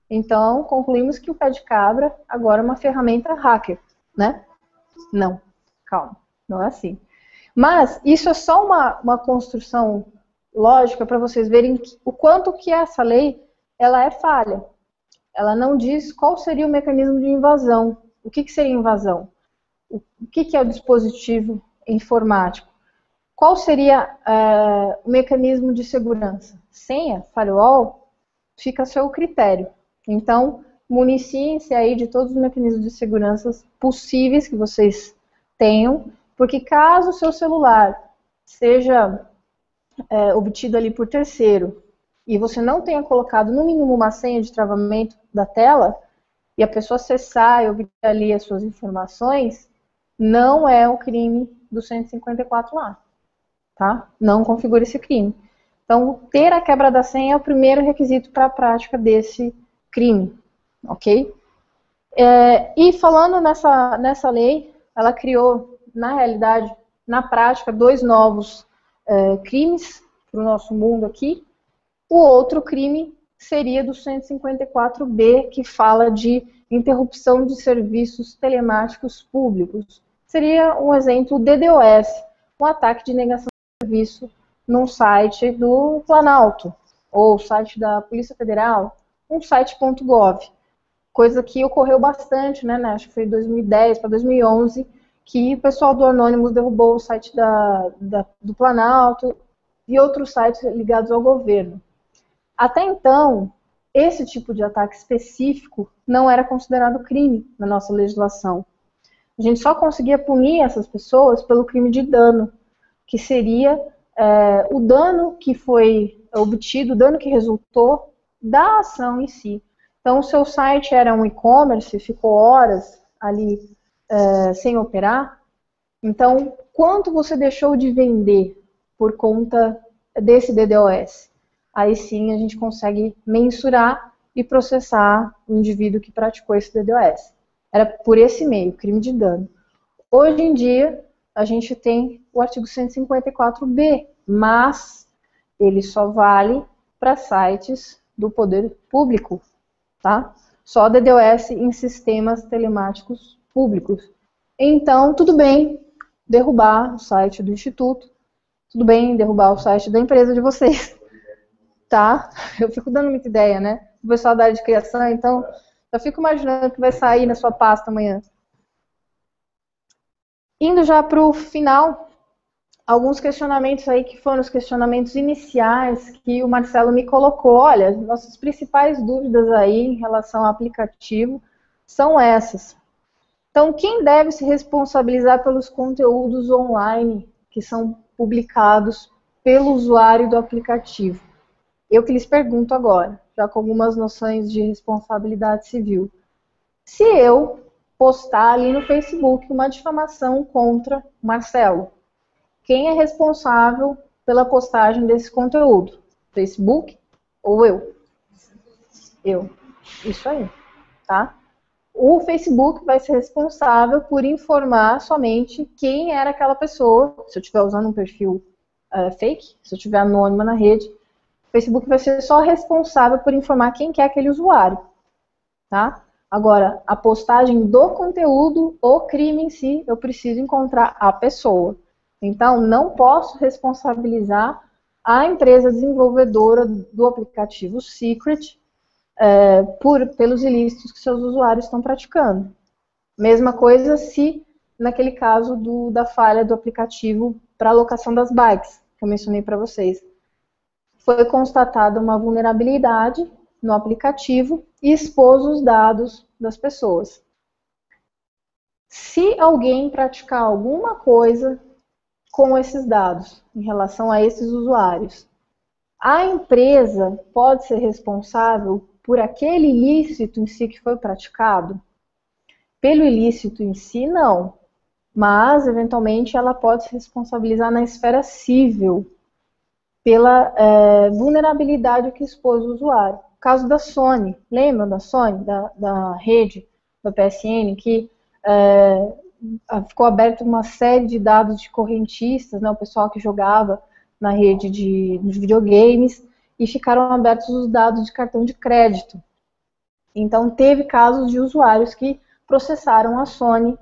Então, concluímos que o pé de cabra agora é uma ferramenta hacker, né? Não, calma, não é assim. Mas isso é só uma construção lógica para vocês verem o quanto que essa lei ela é falha. Ela não diz qual seria o mecanismo de invasão. O que seria invasão? O que é o dispositivo informático? Qual seria o mecanismo de segurança? Senha, firewall, fica a seu critério. Então, municiem-se aí de todos os mecanismos de segurança possíveis que vocês tenham, porque caso o seu celular seja obtido ali por terceiro e você não tenha colocado no mínimo uma senha de travamento da tela e a pessoa acessar e obter ali as suas informações, não é o crime do 154A, tá? Não configura esse crime. Então, ter a quebra da senha é o primeiro requisito para a prática desse crime, ok? E falando nessa lei, ela criou, na realidade, na prática, 2 novos crimes para o nosso mundo aqui. O outro crime seria do 154B, que fala de interrupção de serviços telemáticos públicos. Seria um exemplo DDoS, um ataque de negação de serviço num site do Planalto, ou site da Polícia Federal, um site.gov. Coisa que ocorreu bastante, né? Acho que foi em 2010 para 2011, que o pessoal do Anonymous derrubou o site do Planalto e outros sites ligados ao governo. Até então, esse tipo de ataque específico não era considerado crime na nossa legislação. A gente só conseguia punir essas pessoas pelo crime de dano, que seria o dano que foi obtido, o dano que resultou da ação em si. Então, o seu site era um e-commerce, ficou horas ali sem operar. Então, quanto você deixou de vender por conta desse DDoS? Aí sim a gente consegue mensurar e processar o indivíduo que praticou esse DDoS. Era por esse meio, crime de dano. Hoje em dia, a gente tem o artigo 154B, mas ele só vale para sites do poder público, tá? Só DDoS em sistemas telemáticos públicos. Então, tudo bem derrubar o site do Instituto, tudo bem derrubar o site da empresa de vocês, tá? Eu fico dando muita ideia, né? O pessoal da área de criação, então, eu fico imaginando o que vai sair na sua pasta amanhã. Indo já para o final, alguns questionamentos aí que foram os questionamentos iniciais que o Marcelo me colocou. Olha, nossas principais dúvidas aí em relação ao aplicativo são essas. Então, quem deve se responsabilizar pelos conteúdos online que são publicados pelo usuário do aplicativo? Eu que lhes pergunto agora, já com algumas noções de responsabilidade civil. Se eu postar ali no Facebook uma difamação contra o Marcelo, quem é responsável pela postagem desse conteúdo? Facebook ou eu? Eu. Isso aí, tá? O Facebook vai ser responsável por informar somente quem era aquela pessoa. Se eu estiver usando um perfil fake, se eu estiver anônima na rede, o Facebook vai ser só responsável por informar quem que é aquele usuário, tá? Agora, a postagem do conteúdo, o crime em si, eu preciso encontrar a pessoa. Então, não posso responsabilizar a empresa desenvolvedora do aplicativo Secret pelos ilícitos que seus usuários estão praticando. Mesma coisa se, naquele caso da falha do aplicativo para alocação das bikes, que eu mencionei para vocês. Foi constatada uma vulnerabilidade no aplicativo e expôs os dados das pessoas. Se alguém praticar alguma coisa com esses dados, em relação a esses usuários, a empresa pode ser responsável por aquele ilícito em si que foi praticado? Pelo ilícito em si, não. Mas, eventualmente, ela pode se responsabilizar na esfera civil pela vulnerabilidade que expôs o usuário. O caso da Sony, lembram da Sony, da rede, da PSN, que ficou aberta uma série de dados de correntistas, né, o pessoal que jogava na rede de videogames, e ficaram abertos os dados de cartão de crédito. Então, teve casos de usuários que processaram a Sony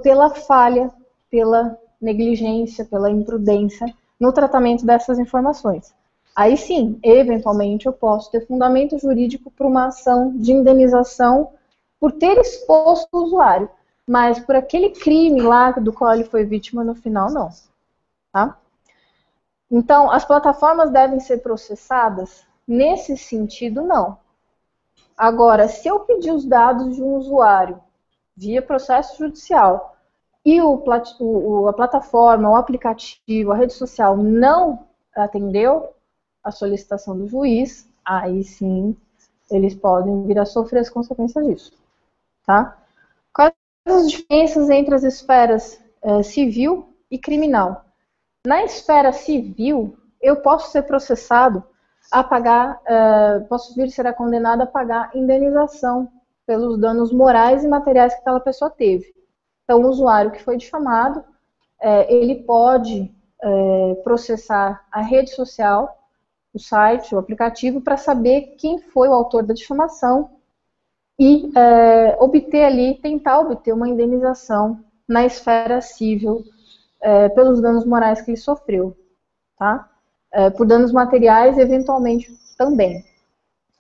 pela falha, pela negligência, pela imprudência no tratamento dessas informações. Aí sim, eventualmente, eu posso ter fundamento jurídico para uma ação de indenização por ter exposto o usuário, mas por aquele crime lá do qual ele foi vítima no final, não. Tá? Então, as plataformas devem ser processadas? Nesse sentido, não. Agora, se eu pedir os dados de um usuário via processo judicial e a plataforma, o aplicativo, a rede social não atendeu a solicitação do juiz, aí sim eles podem vir a sofrer as consequências disso. Tá? Quais as diferenças entre as esferas civil e criminal? Na esfera civil, eu posso ser processado a pagar, posso vir ser condenado a pagar indenização pelos danos morais e materiais que aquela pessoa teve. Então, o usuário que foi difamado, ele pode processar a rede social, o site, o aplicativo, para saber quem foi o autor da difamação e tentar obter uma indenização na esfera civil pelos danos morais que ele sofreu, tá? Por danos materiais, eventualmente, também.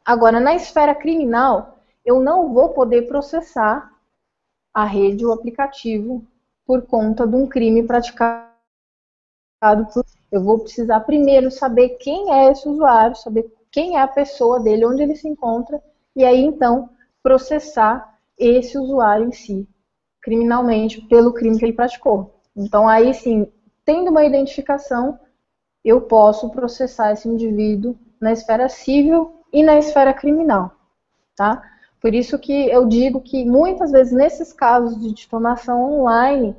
Agora, na esfera criminal, eu não vou poder processar a rede ou aplicativo por conta de um crime praticado. Eu vou precisar primeiro saber quem é esse usuário, saber quem é a pessoa dele, onde ele se encontra, e aí, então, processar esse usuário em si, criminalmente, pelo crime que ele praticou. Então, aí sim, tendo uma identificação, eu posso processar esse indivíduo na esfera civil e na esfera criminal, tá? Por isso que eu digo que muitas vezes nesses casos de difamação online,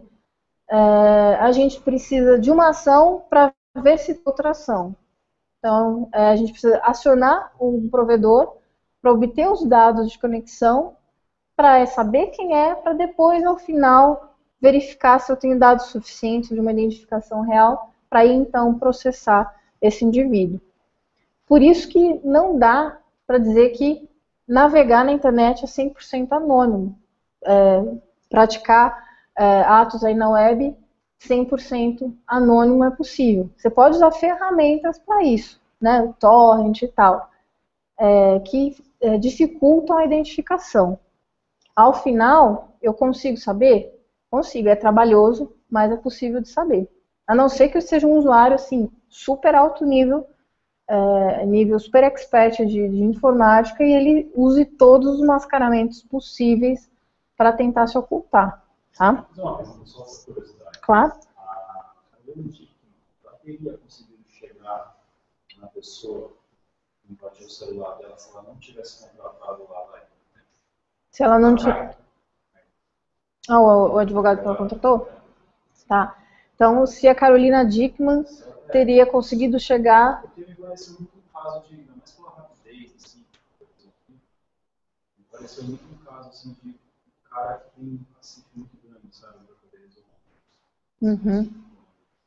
a gente precisa de uma ação para ver se tem outra ação. Então, a gente precisa acionar um provedor para obter os dados de conexão, para saber quem é, para depois, ao final, verificar se eu tenho dados suficientes de uma identificação real, para ir, então, processar esse indivíduo. Por isso que não dá para dizer que navegar na internet é 100% anônimo. Praticar atos aí na web 100% anônimo é possível. Você pode usar ferramentas para isso, né, o torrent e tal, que dificultam a identificação. Ao final, eu consigo saber? Consigo, é trabalhoso, mas é possível de saber. A não ser que eu seja um usuário, assim, super alto nível, nível super expert de informática, e ele use todos os mascaramentos possíveis para tentar se ocultar, tá? Vou fazer uma pergunta só por curiosidade. Claro. A Carolina ela teria conseguido chegar na pessoa que invadiu o celular dela se ela não tivesse contratado lá na... Se ela não tiver... o advogado que ela contratou? Tá. Então, se a Carolina Dickmann teria conseguido chegar... Porque me pareceu muito um caso de... Ainda mais pela rapidez, assim, me pareceu muito um caso, assim, de um cara que tem um paciente muito grande, sabe? Para poder resolver. Uhum.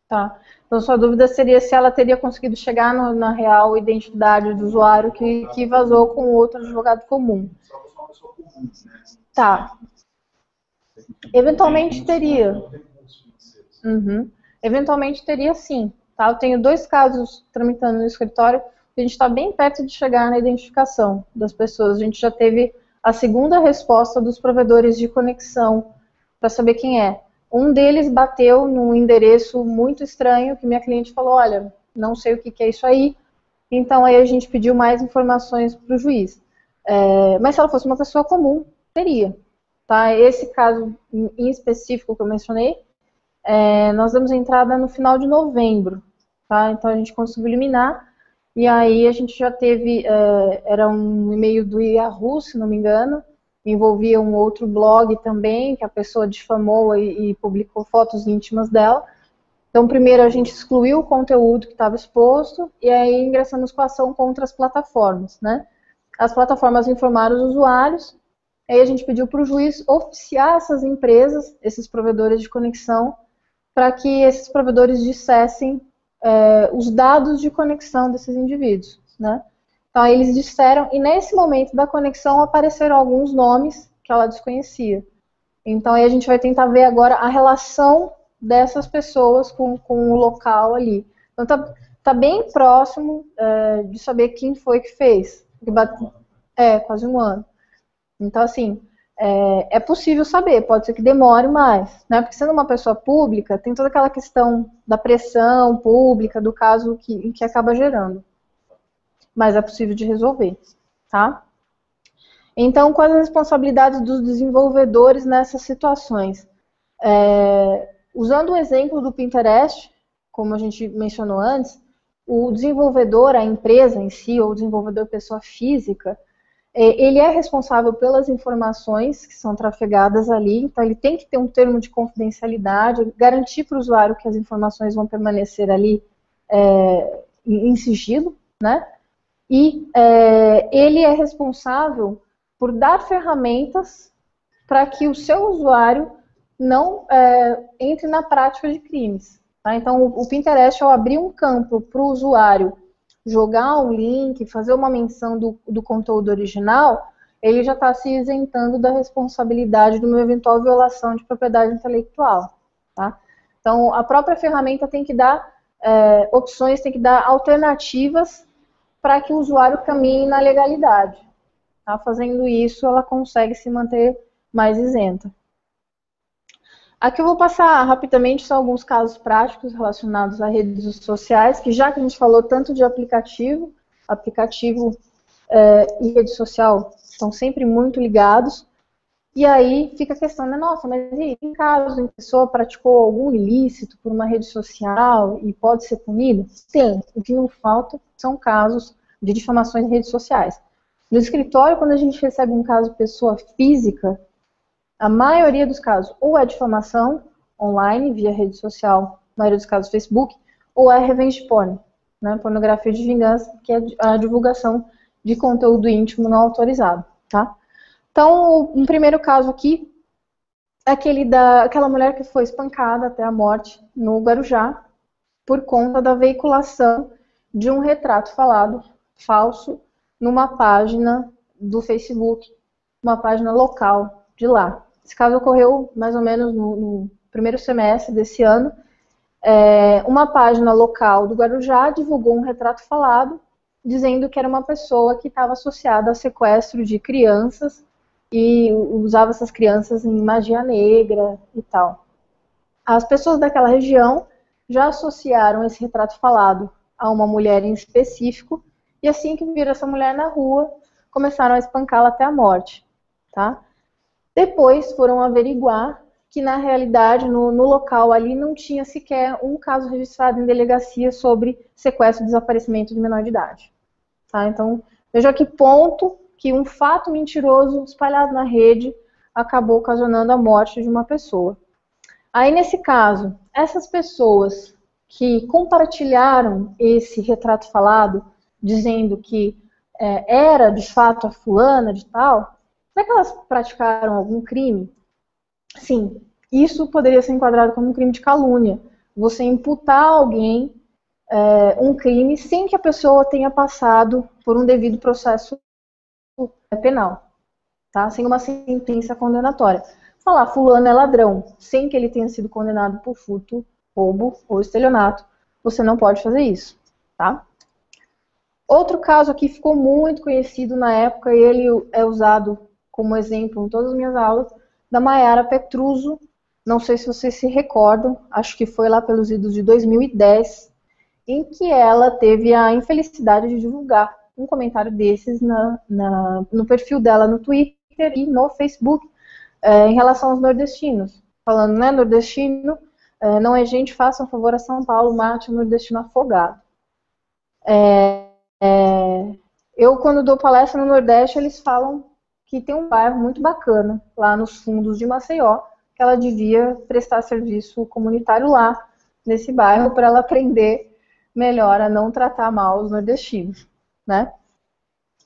Tá. Então, sua dúvida seria se ela teria conseguido chegar na real identidade do usuário que vazou com outro advogado comum. Só que eu sou uma pessoa comum, né? Tá. Eventualmente teria. Uhum. Eventualmente teria sim. Tá? Eu tenho 2 casos tramitando no escritório que a gente está bem perto de chegar na identificação das pessoas. A gente já teve a segunda resposta dos provedores de conexão para saber quem é. Um deles bateu num endereço muito estranho que minha cliente falou, olha, não sei o que é isso aí. Então aí a gente pediu mais informações para o juiz. Mas se ela fosse uma pessoa comum, teria. Tá? Esse caso em específico que eu mencionei, nós damos entrada no final de novembro. Tá? Então a gente conseguiu eliminar. E aí a gente já teve, era um e-mail do Yahoo, se não me engano, envolvia um outro blog também, que a pessoa difamou e publicou fotos íntimas dela. Então, primeiro a gente excluiu o conteúdo que estava exposto, e aí ingressamos com a ação contra as plataformas, né? As plataformas informaram os usuários, aí a gente pediu para o juiz oficiar essas empresas, esses provedores de conexão, para que esses provedores dissessem os dados de conexão desses indivíduos, né? Então, aí eles disseram, e nesse momento da conexão apareceram alguns nomes que ela desconhecia. Então, aí a gente vai tentar ver agora a relação dessas pessoas com o local ali. Então, tá bem próximo de saber quem foi que fez. Quase um ano. Então, assim, é possível saber, pode ser que demore mais, né? Porque sendo uma pessoa pública, tem toda aquela questão da pressão pública, do caso que acaba gerando. Mas é possível de resolver, tá? Então, quais as responsabilidades dos desenvolvedores nessas situações? Usando o exemplo do Pinterest, como a gente mencionou antes, o desenvolvedor, a empresa em si, ou o desenvolvedor pessoa física, ele é responsável pelas informações que são trafegadas ali, então ele tem que ter um termo de confidencialidade, garantir para o usuário que as informações vão permanecer ali em sigilo, né? E ele é responsável por dar ferramentas para que o seu usuário não entre na prática de crimes. Tá? Então, o Pinterest, ao abrir um campo para o usuário jogar um link, fazer uma menção do conteúdo original, ele já está se isentando da responsabilidade de uma eventual violação de propriedade intelectual. Tá? Então, a própria ferramenta tem que dar opções, tem que dar alternativas para que o usuário caminhe na legalidade. Tá? Fazendo isso, ela consegue se manter mais isenta. Aqui eu vou passar rapidamente só alguns casos práticos relacionados a redes sociais, que já que a gente falou tanto de aplicativo e rede social estão sempre muito ligados, e aí fica a questão, né, nossa, mas e em caso em que a pessoa praticou algum ilícito por uma rede social e pode ser punida? Tem, o que não falta são casos de difamações em redes sociais. No escritório, quando a gente recebe um caso de pessoa física, a maioria dos casos ou é difamação online, via rede social, na maioria dos casos Facebook, ou é revenge porn, né, pornografia de vingança, que é a divulgação de conteúdo íntimo não autorizado. Tá? Então, um primeiro caso aqui é aquela mulher que foi espancada até a morte no Guarujá por conta da veiculação de um retrato falado falso numa página do Facebook, uma página local de lá. Esse caso ocorreu mais ou menos no primeiro semestre desse ano. Uma página local do Guarujá divulgou um retrato falado, dizendo que era uma pessoa que estava associada a sequestro de crianças e usava essas crianças em magia negra e tal. As pessoas daquela região já associaram esse retrato falado a uma mulher em específico, e assim que viram essa mulher na rua, começaram a espancá-la até a morte. Tá? Depois foram averiguar que, na realidade, no local ali não tinha sequer um caso registrado em delegacia sobre sequestro e desaparecimento de menor de idade. Tá? Então, veja a que ponto que um fato mentiroso espalhado na rede acabou ocasionando a morte de uma pessoa. Aí, nesse caso, essas pessoas que compartilharam esse retrato falado, dizendo que era, de fato, a fulana de tal, será que elas praticaram algum crime? Sim, isso poderia ser enquadrado como um crime de calúnia. Você imputar a alguém um crime sem que a pessoa tenha passado por um devido processo penal, tá? Sem uma sentença condenatória. Falar fulano é ladrão, sem que ele tenha sido condenado por furto, roubo ou estelionato, você não pode fazer isso, tá? Outro caso aqui ficou muito conhecido na época, e ele é usado como exemplo em todas as minhas aulas, da Maiara Petruso. Não sei se vocês se recordam, acho que foi lá pelos idos de 2010, em que ela teve a infelicidade de divulgar um comentário desses no perfil dela no Twitter e no Facebook, em relação aos nordestinos. Falando, né, nordestino, não é gente, faça um favor a São Paulo, mate o nordestino afogado. Eu, quando dou palestra no Nordeste, eles falam que tem um bairro muito bacana, lá nos fundos de Maceió, que ela devia prestar serviço comunitário lá, nesse bairro, para ela aprender melhor a não tratar mal os nordestinos, né?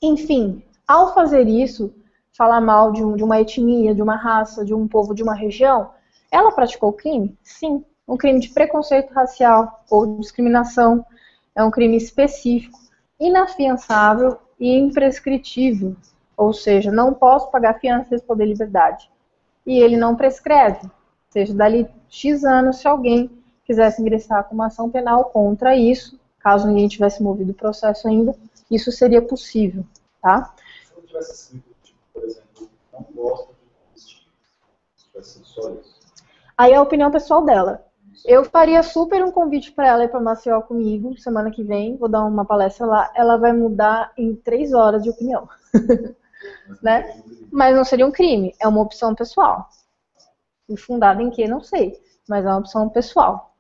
Enfim, ao fazer isso, falar mal de uma etnia, de uma raça, de um povo, de uma região, ela praticou crime? Sim. Um crime de preconceito racial ou discriminação. É um crime específico, inafiançável e imprescritível. Ou seja, não posso pagar fiança e responder liberdade. E ele não prescreve. Ou seja, dali X anos, se alguém quisesse ingressar com uma ação penal contra isso, caso ninguém tivesse movido o processo ainda, isso seria possível, tá? Se eu tivesse sido, por exemplo, não gosto de combustível, se tivesse sido só isso. Aí é a opinião pessoal dela. Eu faria super um convite para ela ir para Maceió comigo, semana que vem, vou dar uma palestra lá, ela vai mudar em 3 horas de opinião. Né? Mas não seria um crime, é uma opção pessoal. E fundada em que, não sei, mas é uma opção pessoal,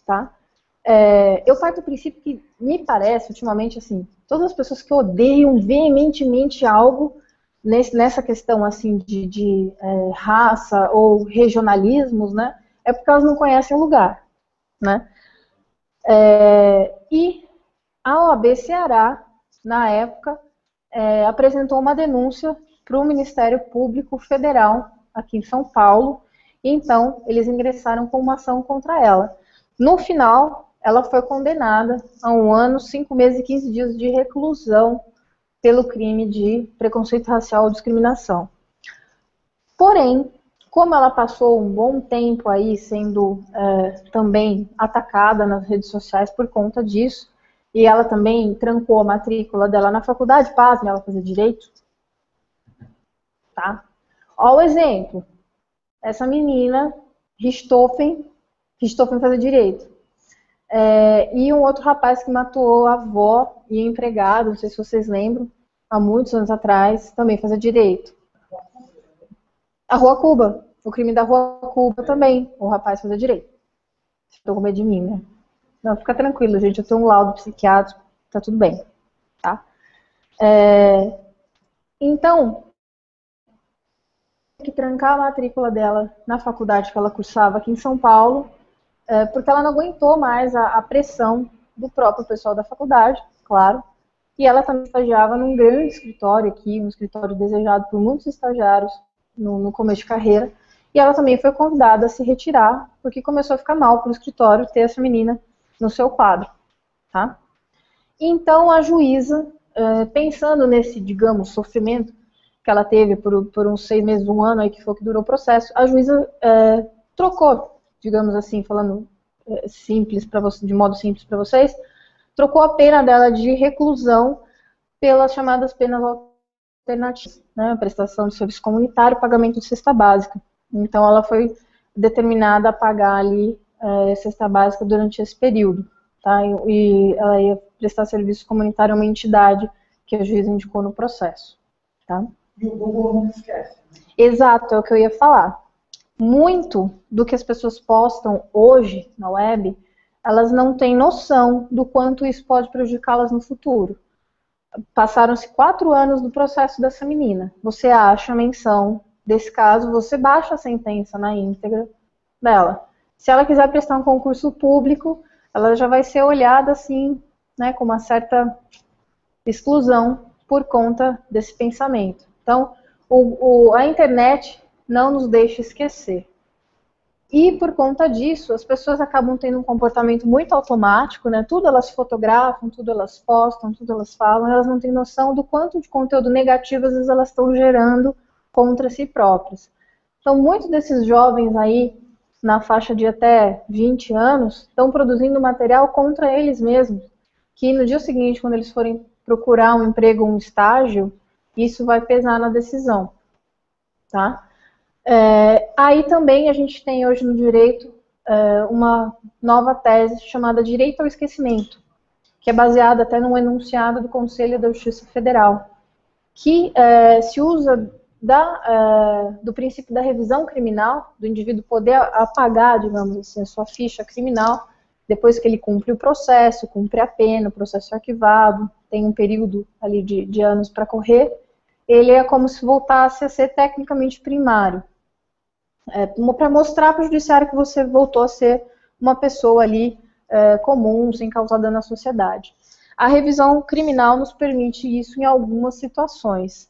tá? Eu parto do princípio que me parece, ultimamente, assim, todas as pessoas que odeiam veementemente algo nessa questão, assim, de raça ou regionalismos, né, é porque elas não conhecem o lugar, né? E a OAB Ceará, na época, apresentou uma denúncia para o Ministério Público Federal, aqui em São Paulo, e então eles ingressaram com uma ação contra ela. No final, ela foi condenada a 1 ano, 5 meses e 15 dias de reclusão pelo crime de preconceito racial ou discriminação. Porém, como ela passou um bom tempo aí sendo também atacada nas redes sociais por conta disso, e ela também trancou a matrícula dela na faculdade, pasme, ela fazia direito, tá? Ó o exemplo, essa menina, Richthofen fazia direito. E um outro rapaz que matou a avó e a empregada, não sei se vocês lembram, há muitos anos atrás, também fazia direito. A Rua Cuba, o crime da Rua Cuba também, o rapaz fazia direito. Estou com medo de mim, né? Não, fica tranquilo, gente, eu tenho um laudo psiquiátrico, tá tudo bem, tá? Então, que trancar a matrícula dela na faculdade que ela cursava aqui em São Paulo, porque ela não aguentou mais a pressão do próprio pessoal da faculdade, claro, e ela também estagiava num grande escritório aqui, um escritório desejado por muitos estagiários no começo de carreira, e ela também foi convidada a se retirar, porque começou a ficar mal para o escritório ter essa menina no seu quadro, tá? Então a juíza, pensando nesse, digamos, sofrimento que ela teve por uns 6 meses, 1 ano, aí que foi que durou o processo, a juíza trocou, digamos assim, falando simples para você, de modo simples para vocês, trocou a pena dela de reclusão pelas chamadas penas alternativas, né, prestação de serviço comunitário, pagamento de cesta básica. Então ela foi determinada a pagar ali cesta básica durante esse período, tá? E ela ia prestar serviço comunitário a uma entidade que a juíza indicou no processo, tá? E o Google não esquece. Exato, é o que eu ia falar. Muito do que as pessoas postam hoje na web, elas não têm noção do quanto isso pode prejudicá-las no futuro. Passaram-se 4 anos do processo dessa menina. Você acha a menção desse caso, você baixa a sentença na íntegra dela. Se ela quiser prestar um concurso público, ela já vai ser olhada assim, né, com uma certa exclusão por conta desse pensamento. Então, a internet não nos deixa esquecer. E por conta disso, as pessoas acabam tendo um comportamento muito automático, né? Tudo elas fotografam, tudo elas postam, tudo elas falam, elas não têm noção do quanto de conteúdo negativo às vezes elas estão gerando contra si próprias. Então, muitos desses jovens aí, na faixa de até 20 anos, estão produzindo material contra eles mesmos, que no dia seguinte, quando eles forem procurar um emprego, um estágio, isso vai pesar na decisão, tá? Aí também a gente tem hoje no direito uma nova tese chamada Direito ao Esquecimento, que é baseada até num enunciado do Conselho da Justiça Federal, que se usa do princípio da revisão criminal, do indivíduo poder apagar, digamos assim, a sua ficha criminal, depois que ele cumpre o processo, cumpre a pena, o processo é arquivado, tem um período ali de anos para correr, ele é como se voltasse a ser tecnicamente primário. Para mostrar para o judiciário que você voltou a ser uma pessoa ali comum, sem causar dano à sociedade. A revisão criminal nos permite isso em algumas situações.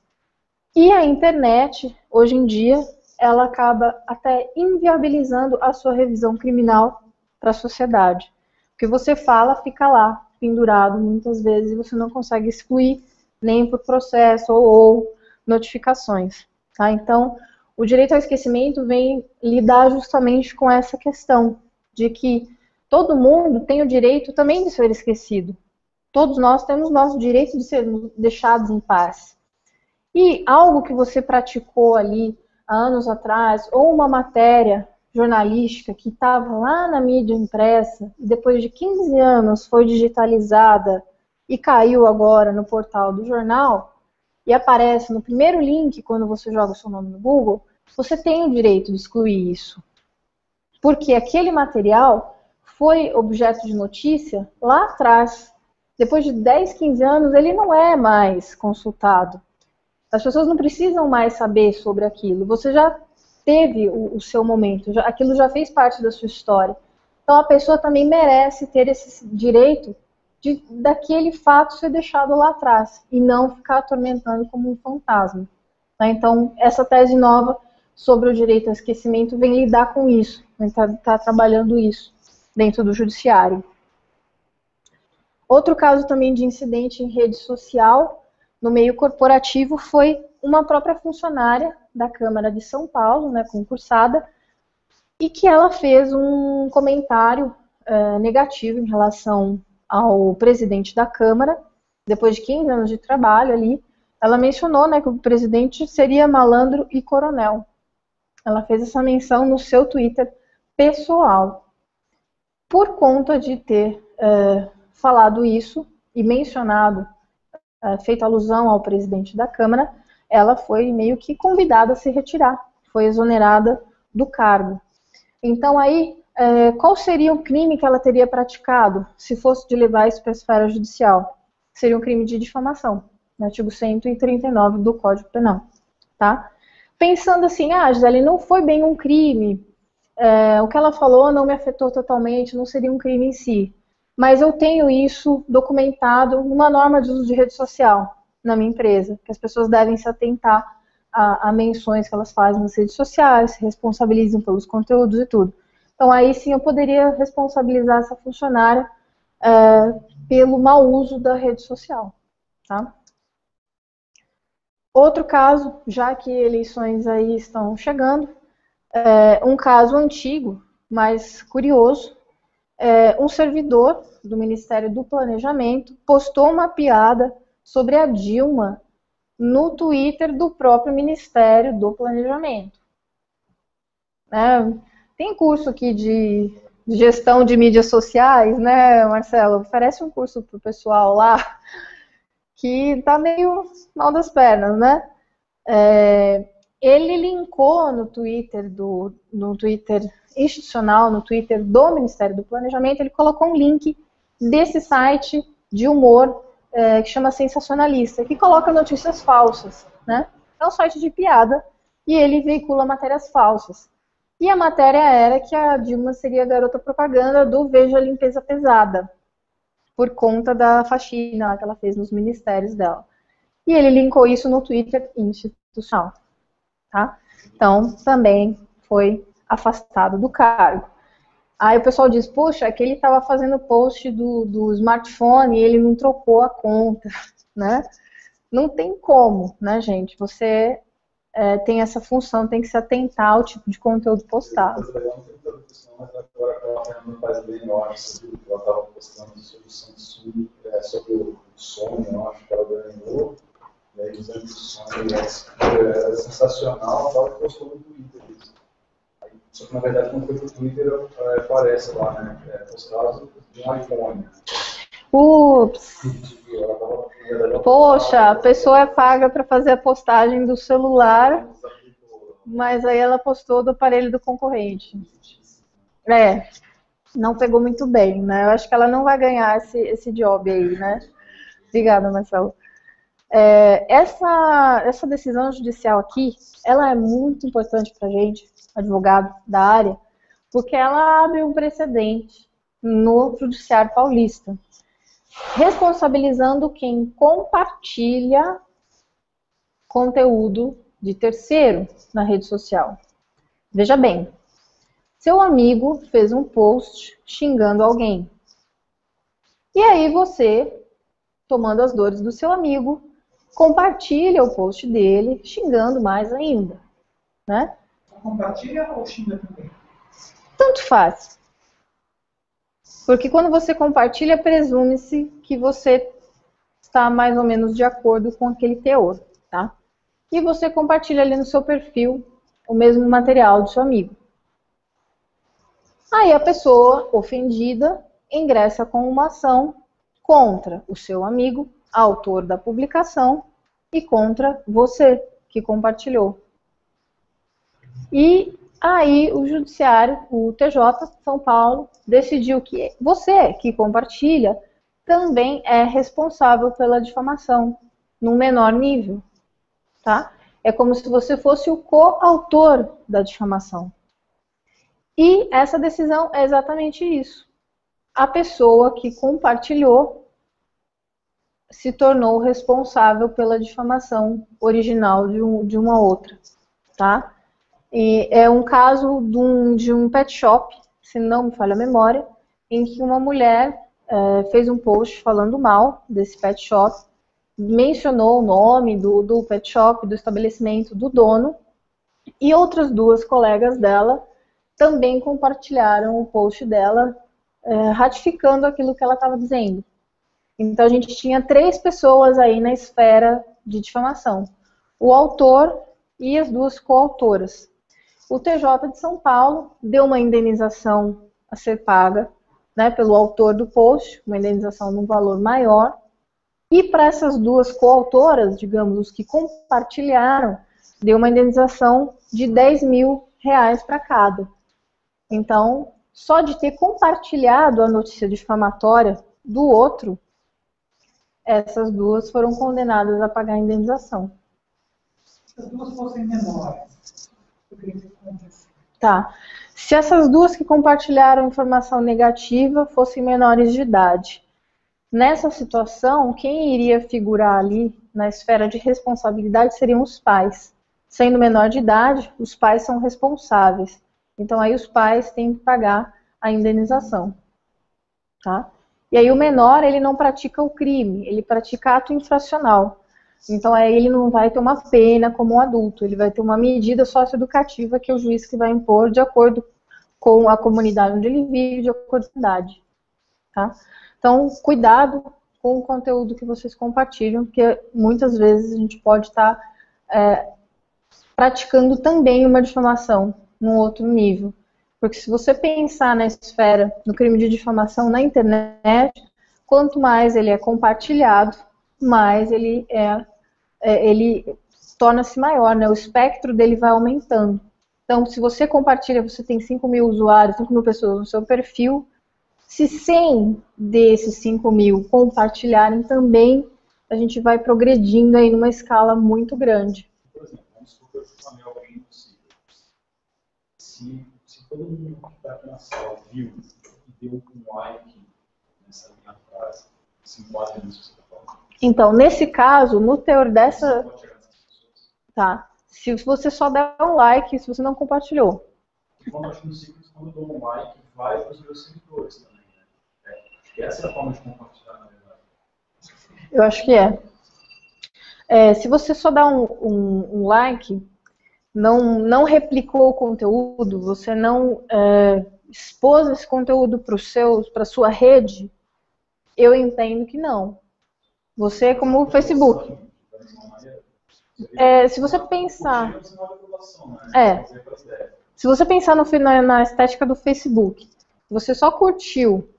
E a internet, hoje em dia, ela acaba até inviabilizando a sua revisão criminal para a sociedade. O que você fala fica lá, pendurado muitas vezes, e você não consegue excluir nem por processo ou notificações. Tá? Então, o direito ao esquecimento vem lidar justamente com essa questão de que todo mundo tem o direito também de ser esquecido. Todos nós temos nosso direito de ser deixados em paz. E algo que você praticou ali há anos atrás, ou uma matéria jornalística que estava lá na mídia impressa, e depois de 15 anos foi digitalizada e caiu agora no portal do jornal, e aparece no primeiro link quando você joga o seu nome no Google, você tem o direito de excluir isso. Porque aquele material foi objeto de notícia lá atrás. Depois de 10, 15 anos, ele não é mais consultado. As pessoas não precisam mais saber sobre aquilo. Você já teve o seu momento, aquilo já fez parte da sua história. Então a pessoa também merece ter esse direito daquele fato ser deixado lá atrás e não ficar atormentando como um fantasma. Tá? Então essa tese nova sobre o direito ao esquecimento vem lidar com isso, está trabalhando isso dentro do judiciário. Outro caso também de incidente em rede social, no meio corporativo, foi uma própria funcionária da Câmara de São Paulo, né, concursada, e que ela fez um comentário negativo em relação ao presidente da Câmara, depois de 15 anos de trabalho ali. Ela mencionou, né, que o presidente seria malandro e coronel. Ela fez essa menção no seu Twitter pessoal. Por conta de ter falado isso e mencionado, feito alusão ao presidente da Câmara, ela foi meio que convidada a se retirar, foi exonerada do cargo. Então aí, qual seria o crime que ela teria praticado se fosse de levar isso para a esfera judicial? Seria um crime de difamação, no artigo 139 do Código Penal. Tá? Pensando assim, Gisele, não foi bem um crime, o que ela falou não me afetou totalmente, não seria um crime em si. Mas eu tenho isso documentado numa norma de uso de rede social na minha empresa, que as pessoas devem se atentar a menções que elas fazem nas redes sociais, se responsabilizam pelos conteúdos e tudo. Então aí sim eu poderia responsabilizar essa funcionária pelo mau uso da rede social. Tá? Outro caso, já que eleições aí estão chegando, um caso antigo, mas curioso, um servidor do Ministério do Planejamento postou uma piada sobre a Dilma no Twitter do próprio Ministério do Planejamento. Tem curso aqui de gestão de mídias sociais, né, Marcelo? Oferece um curso para o pessoal lá que tá meio mal das pernas, né? Ele linkou no Twitter institucional, no Twitter do Ministério do Planejamento, ele colocou um link desse site de humor que chama Sensacionalista, que coloca notícias falsas, né? É um site de piada e ele veicula matérias falsas. E a matéria era que a Dilma seria a garota propaganda do Veja Limpeza Pesada, por conta da faxina que ela fez nos ministérios dela. E ele linkou isso no Twitter institucional. Tá? Então, também foi afastado do cargo. Aí o pessoal diz, poxa, é que ele estava fazendo post do smartphone e ele não trocou a conta, né? Não tem como, né, gente? Você tem essa função, tem que se atentar ao tipo de conteúdo postado. Mas agora ela não faz bem, eu acho, ela estava postando sobre o Samsung, sobre o Sony, eu acho que ela ganhou, e aí dizendo que o Sony era sensacional, ela postou no Twitter isso. Só que na verdade quando foi pro Twitter aparece lá, né, postado de um iPhone. Ups! Poxa, a pessoa é paga para fazer a postagem do celular, mas aí ela postou do aparelho do concorrente. não pegou muito bem, né? Eu acho que ela não vai ganhar esse job aí, né? Obrigada, Marcelo. Essa decisão judicial aqui, ela é muito importante para a gente, advogado da área, porque ela abre um precedente no judiciário paulista, responsabilizando quem compartilha conteúdo de terceiro na rede social. Veja bem, seu amigo fez um post xingando alguém. E aí você, tomando as dores do seu amigo, compartilha o post dele, xingando mais ainda, né? Compartilha ou xinga também? Tanto faz. Porque quando você compartilha, presume-se que você está mais ou menos de acordo com aquele teor, tá? E você compartilha ali no seu perfil o mesmo material do seu amigo. Aí a pessoa ofendida ingressa com uma ação contra o seu amigo, autor da publicação, e contra você, que compartilhou. E aí o judiciário, o TJ São Paulo, decidiu que você, que compartilha, também é responsável pela difamação, num menor nível, tá? É como se você fosse o coautor da difamação. E essa decisão é exatamente isso. A pessoa que compartilhou se tornou responsável pela difamação original de uma outra, tá? E é um caso de um pet shop, se não me falha a memória, em que uma mulher fez um post falando mal desse pet shop, mencionou o nome do pet shop, do estabelecimento, do dono, e outras duas colegas dela também compartilharam o post dela, ratificando aquilo que ela estava dizendo. Então a gente tinha 3 pessoas aí na esfera de difamação: o autor e as duas coautoras. O TJ de São Paulo deu uma indenização a ser paga, né, pelo autor do post, uma indenização num valor maior, e para essas duas coautoras, digamos, os que compartilharam, deu uma indenização de R$10.000 para cada. Então, só de ter compartilhado a notícia difamatória do outro, essas duas foram condenadas a pagar a indenização. Se as duas fossem menores, o que acontece? Tá. Se essas duas que compartilharam informação negativa fossem menores de idade, nessa situação, quem iria figurar ali na esfera de responsabilidade seriam os pais. Sendo menor de idade, os pais são responsáveis. Então aí os pais têm que pagar a indenização, tá? E aí o menor, ele não pratica o crime, ele pratica ato infracional. Então aí ele não vai ter uma pena como um adulto, ele vai ter uma medida socioeducativa que é o juiz que vai impor de acordo com a comunidade onde ele vive, de acordo com a idade, tá? Então, cuidado com o conteúdo que vocês compartilham, porque muitas vezes a gente pode estar praticando também uma difamação num outro nível. Porque se você pensar na esfera, no crime de difamação na internet, quanto mais ele é compartilhado, mais ele torna-se maior, né? O espectro dele vai aumentando. Então, se você compartilha, você tem 5.000 usuários, 5.000 pessoas no seu perfil, se 100 desses 5.000 compartilharem também, a gente vai progredindo aí numa escala muito grande. Por exemplo, vamos supor que eu difamei alguém impossível. Se todo mundo que está aqui na sala viu e deu um like nessa minha frase, se enquadra nisso que você está falando? Então, nesse caso, no teor dessa... Tá. Se você só der um like, se você não compartilhou. Quando eu acho no simples, quando eu dou um like, vai para os meus seguidores também, né? Acho que essa é a forma de compartilhar, na verdade. Eu acho que se você só dá um like, não replicou o conteúdo, você não expôs esse conteúdo para a sua rede, eu entendo que não. Você é como o Facebook. Se você pensar... Se você pensar na estética do Facebook, você só curtiu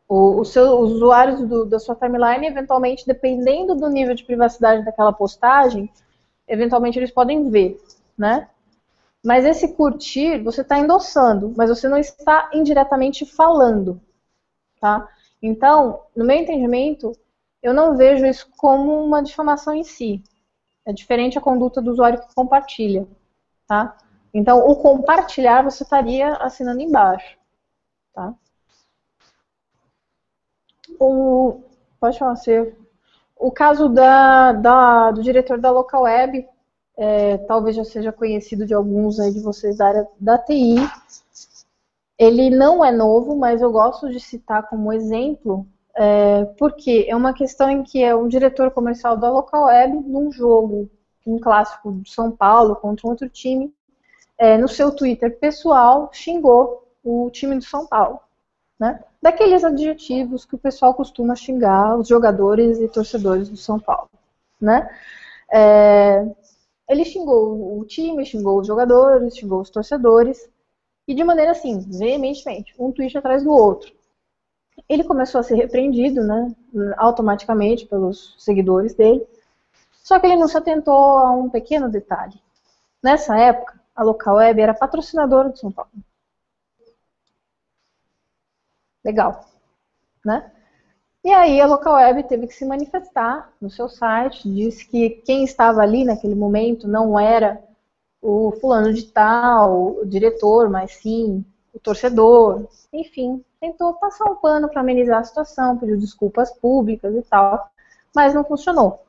os seus usuários da sua timeline, eventualmente, dependendo do nível de privacidade daquela postagem, eventualmente eles podem ver, né? Mas esse curtir, você está endossando, mas você não está indiretamente falando, tá? Então, no meu entendimento, eu não vejo isso como uma difamação em si. É diferente a conduta do usuário que compartilha, tá? Então, o compartilhar, você estaria assinando embaixo, tá? Pode falar, o caso do diretor da Local Web, talvez já seja conhecido de alguns aí de vocês da área da TI. Ele não é novo, mas eu gosto de citar como exemplo, porque é uma questão em que é um diretor comercial da Local Web, num jogo, um clássico de São Paulo contra um outro time, no seu Twitter pessoal, xingou o time do São Paulo. Né? Daqueles adjetivos que o pessoal costuma xingar os jogadores e torcedores do São Paulo. Né? Ele xingou o time, xingou os jogadores, xingou os torcedores, e de maneira assim, veementemente, um tweet atrás do outro. Ele começou a ser repreendido, né, automaticamente pelos seguidores dele, só que ele não se atentou a um pequeno detalhe. Nessa época, a Local Web era patrocinadora do São Paulo. Legal, né? E aí a Local Web teve que se manifestar no seu site, disse que quem estava ali naquele momento não era o fulano de tal, o diretor, mas sim o torcedor. Enfim, tentou passar um pano para amenizar a situação, pediu desculpas públicas e tal, mas não funcionou.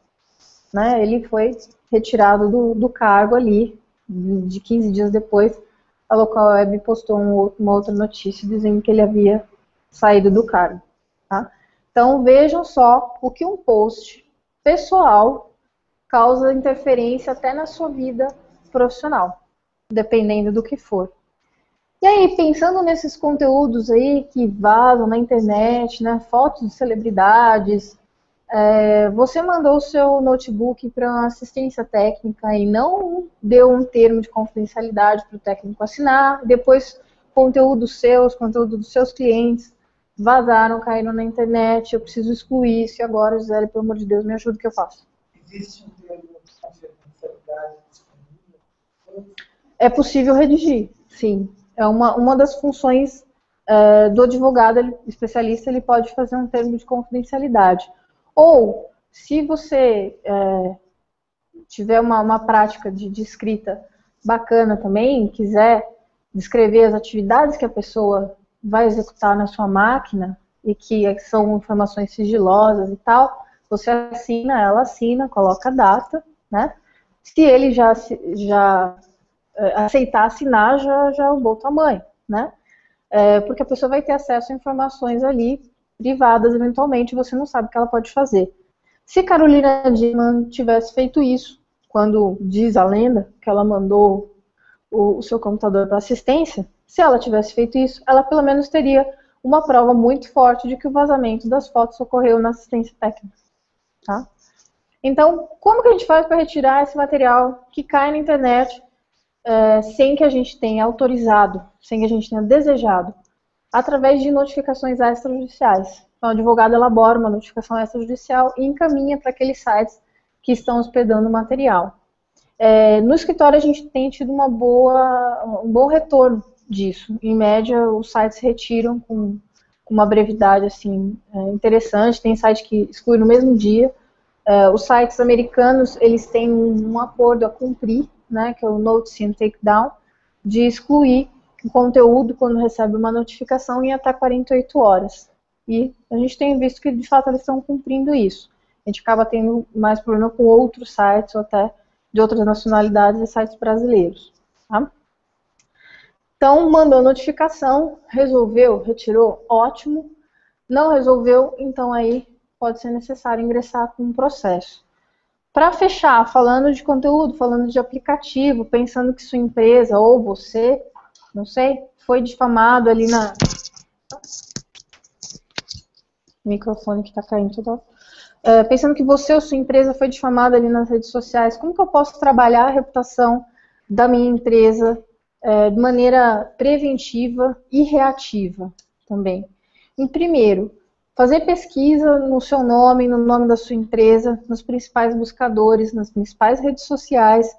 Né? Ele foi retirado do cargo ali, de 15 dias depois, a Local Web postou uma outra notícia dizendo que ele havia saído do cargo. Tá? Então vejam só o que um post pessoal causa interferência até na sua vida profissional, dependendo do que for. E aí, pensando nesses conteúdos aí que vazam na internet, né, fotos de celebridades, você mandou o seu notebook para uma assistência técnica e não deu um termo de confidencialidade para o técnico assinar, depois conteúdo dos seus clientes vazaram, caíram na internet, eu preciso excluir isso, e agora, Gisele, pelo amor de Deus, me ajuda, o que eu faço? Existe um termo de confidencialidade disponível? É possível redigir, sim. É uma das funções do advogado especialista, ele pode fazer um termo de confidencialidade. Ou, se você tiver uma prática de escrita bacana também, quiser descrever as atividades que a pessoa vai executar na sua máquina, e que são informações sigilosas e tal, você assina, ela assina, coloca a data, né? Se ele já aceitar assinar, já é um bom tamanho, né? Porque a pessoa vai ter acesso a informações ali privadas, eventualmente, você não sabe o que ela pode fazer. Se Carolina Dickmann tivesse feito isso, quando diz a lenda que ela mandou o seu computador para assistência, se ela tivesse feito isso, ela pelo menos teria uma prova muito forte de que o vazamento das fotos ocorreu na assistência técnica. Tá? Então, como que a gente faz para retirar esse material que cai na internet sem que a gente tenha autorizado, sem que a gente tenha desejado? Através de notificações extrajudiciais. Então, o advogado elabora uma notificação extrajudicial e encaminha para aqueles sites que estão hospedando o material. No escritório, a gente tem tido um bom retorno disso. Em média, os sites retiram com uma brevidade assim, interessante. Tem site que exclui no mesmo dia. Os sites americanos, eles têm um acordo a cumprir, né, que é o Notice and Takedown, de excluir o conteúdo quando recebe uma notificação em até 48 horas. E a gente tem visto que, de fato, eles estão cumprindo isso. A gente acaba tendo mais problema com outros sites, ou até de outras nacionalidades e sites brasileiros. Tá? Então, mandou notificação, resolveu, retirou, ótimo. Não resolveu, então aí pode ser necessário ingressar com um processo. Para fechar, falando de conteúdo, falando de aplicativo, pensando que sua empresa ou você, não sei, foi difamado ali na... O microfone que está caindo toda hora. Pensando que você ou sua empresa foi difamada ali nas redes sociais, como que eu posso trabalhar a reputação da minha empresa de maneira preventiva e reativa também? Em primeiro, fazer pesquisa no seu nome, no nome da sua empresa, nos principais buscadores, nas principais redes sociais,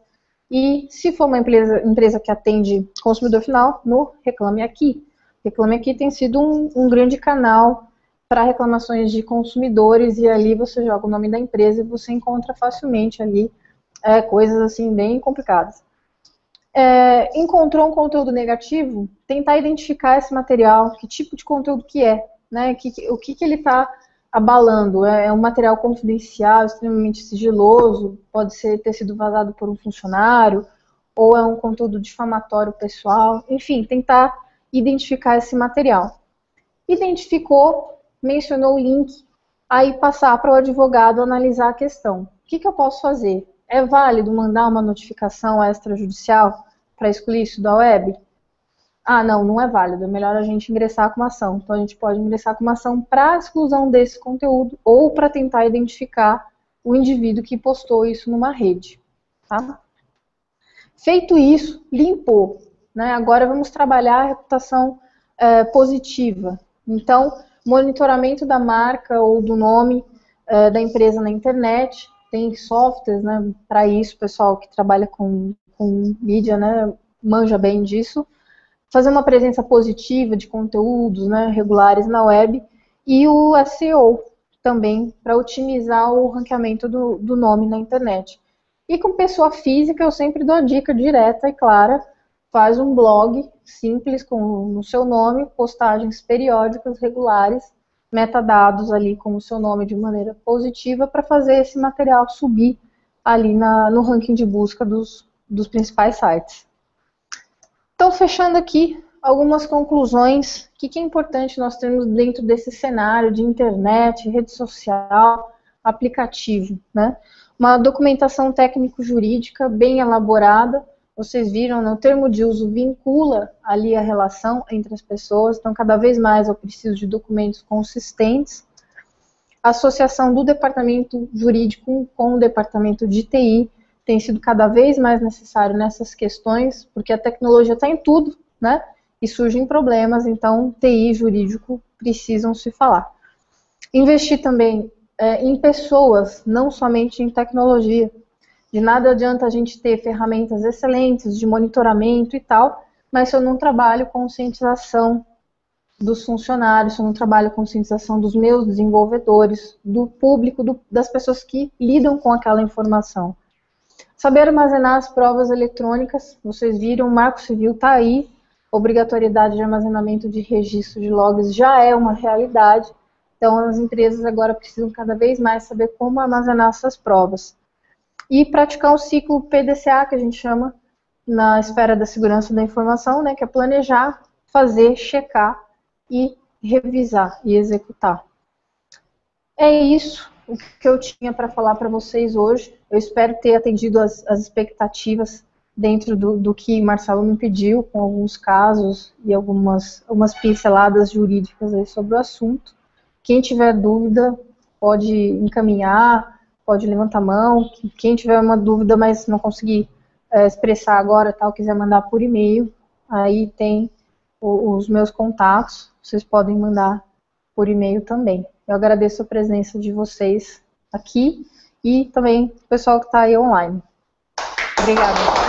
E se for uma empresa que atende consumidor final, no Reclame Aqui. Reclame Aqui tem sido um grande canal para reclamações de consumidores, e ali você joga o nome da empresa e você encontra facilmente ali coisas assim bem complicadas. Encontrou um conteúdo negativo, tentar identificar esse material, que tipo de conteúdo que é, né? O que ele está abalando. É um material confidencial, extremamente sigiloso, pode ter sido vazado por um funcionário, ou é um conteúdo difamatório pessoal, enfim, tentar identificar esse material. Identificou, mencionou o link, aí passar para o advogado analisar a questão. O que eu posso fazer? É válido mandar uma notificação extrajudicial para excluir isso da web? Ah, não é válido, é melhor a gente ingressar com uma ação. Então a gente pode ingressar com uma ação para exclusão desse conteúdo ou para tentar identificar o indivíduo que postou isso numa rede. Tá? Feito isso, limpou. Né? Agora vamos trabalhar a reputação positiva. Então, monitoramento da marca ou do nome da empresa na internet. Tem softwares, né, para isso, o pessoal que trabalha com mídia, né, manja bem disso. Fazer uma presença positiva de conteúdos, né, regulares na web. E o SEO também, para otimizar o ranqueamento do nome na internet. E com pessoa física, eu sempre dou a dica direta e clara: faz um blog simples no seu nome, postagens periódicas, regulares, metadados ali com o seu nome de maneira positiva para fazer esse material subir ali no ranking de busca dos principais sites. Então, fechando aqui, algumas conclusões. O que é importante nós termos dentro desse cenário de internet, rede social, aplicativo, né? Uma documentação técnico-jurídica bem elaborada. Vocês viram, né, o termo de uso vincula ali a relação entre as pessoas, então cada vez mais eu preciso de documentos consistentes. A associação do departamento jurídico com o departamento de TI tem sido cada vez mais necessário nessas questões, porque a tecnologia está em tudo, né? E surgem problemas, então TI e jurídico precisam se falar. Investir também em pessoas, não somente em tecnologia. De nada adianta a gente ter ferramentas excelentes de monitoramento e tal, mas se eu não trabalho conscientização dos funcionários, se eu não trabalho conscientização dos meus desenvolvedores, do público, das pessoas que lidam com aquela informação. Saber armazenar as provas eletrônicas, vocês viram, o Marco Civil está aí, obrigatoriedade de armazenamento de registro de logs já é uma realidade, então as empresas agora precisam cada vez mais saber como armazenar essas provas. E praticar o ciclo PDCA, que a gente chama na esfera da segurança da informação, né, que é planejar, fazer, checar e revisar e executar. É isso o que eu tinha para falar para vocês hoje. Eu espero ter atendido as expectativas dentro do que Marcelo me pediu, com alguns casos e algumas pinceladas jurídicas aí sobre o assunto. Quem tiver dúvida pode encaminhar, pode levantar a mão. Quem tiver uma dúvida, mas não conseguir expressar agora, tal, quiser mandar por e-mail, aí tem os meus contatos, vocês podem mandar por e-mail também. Eu agradeço a presença de vocês aqui e também o pessoal que está aí online. Obrigada.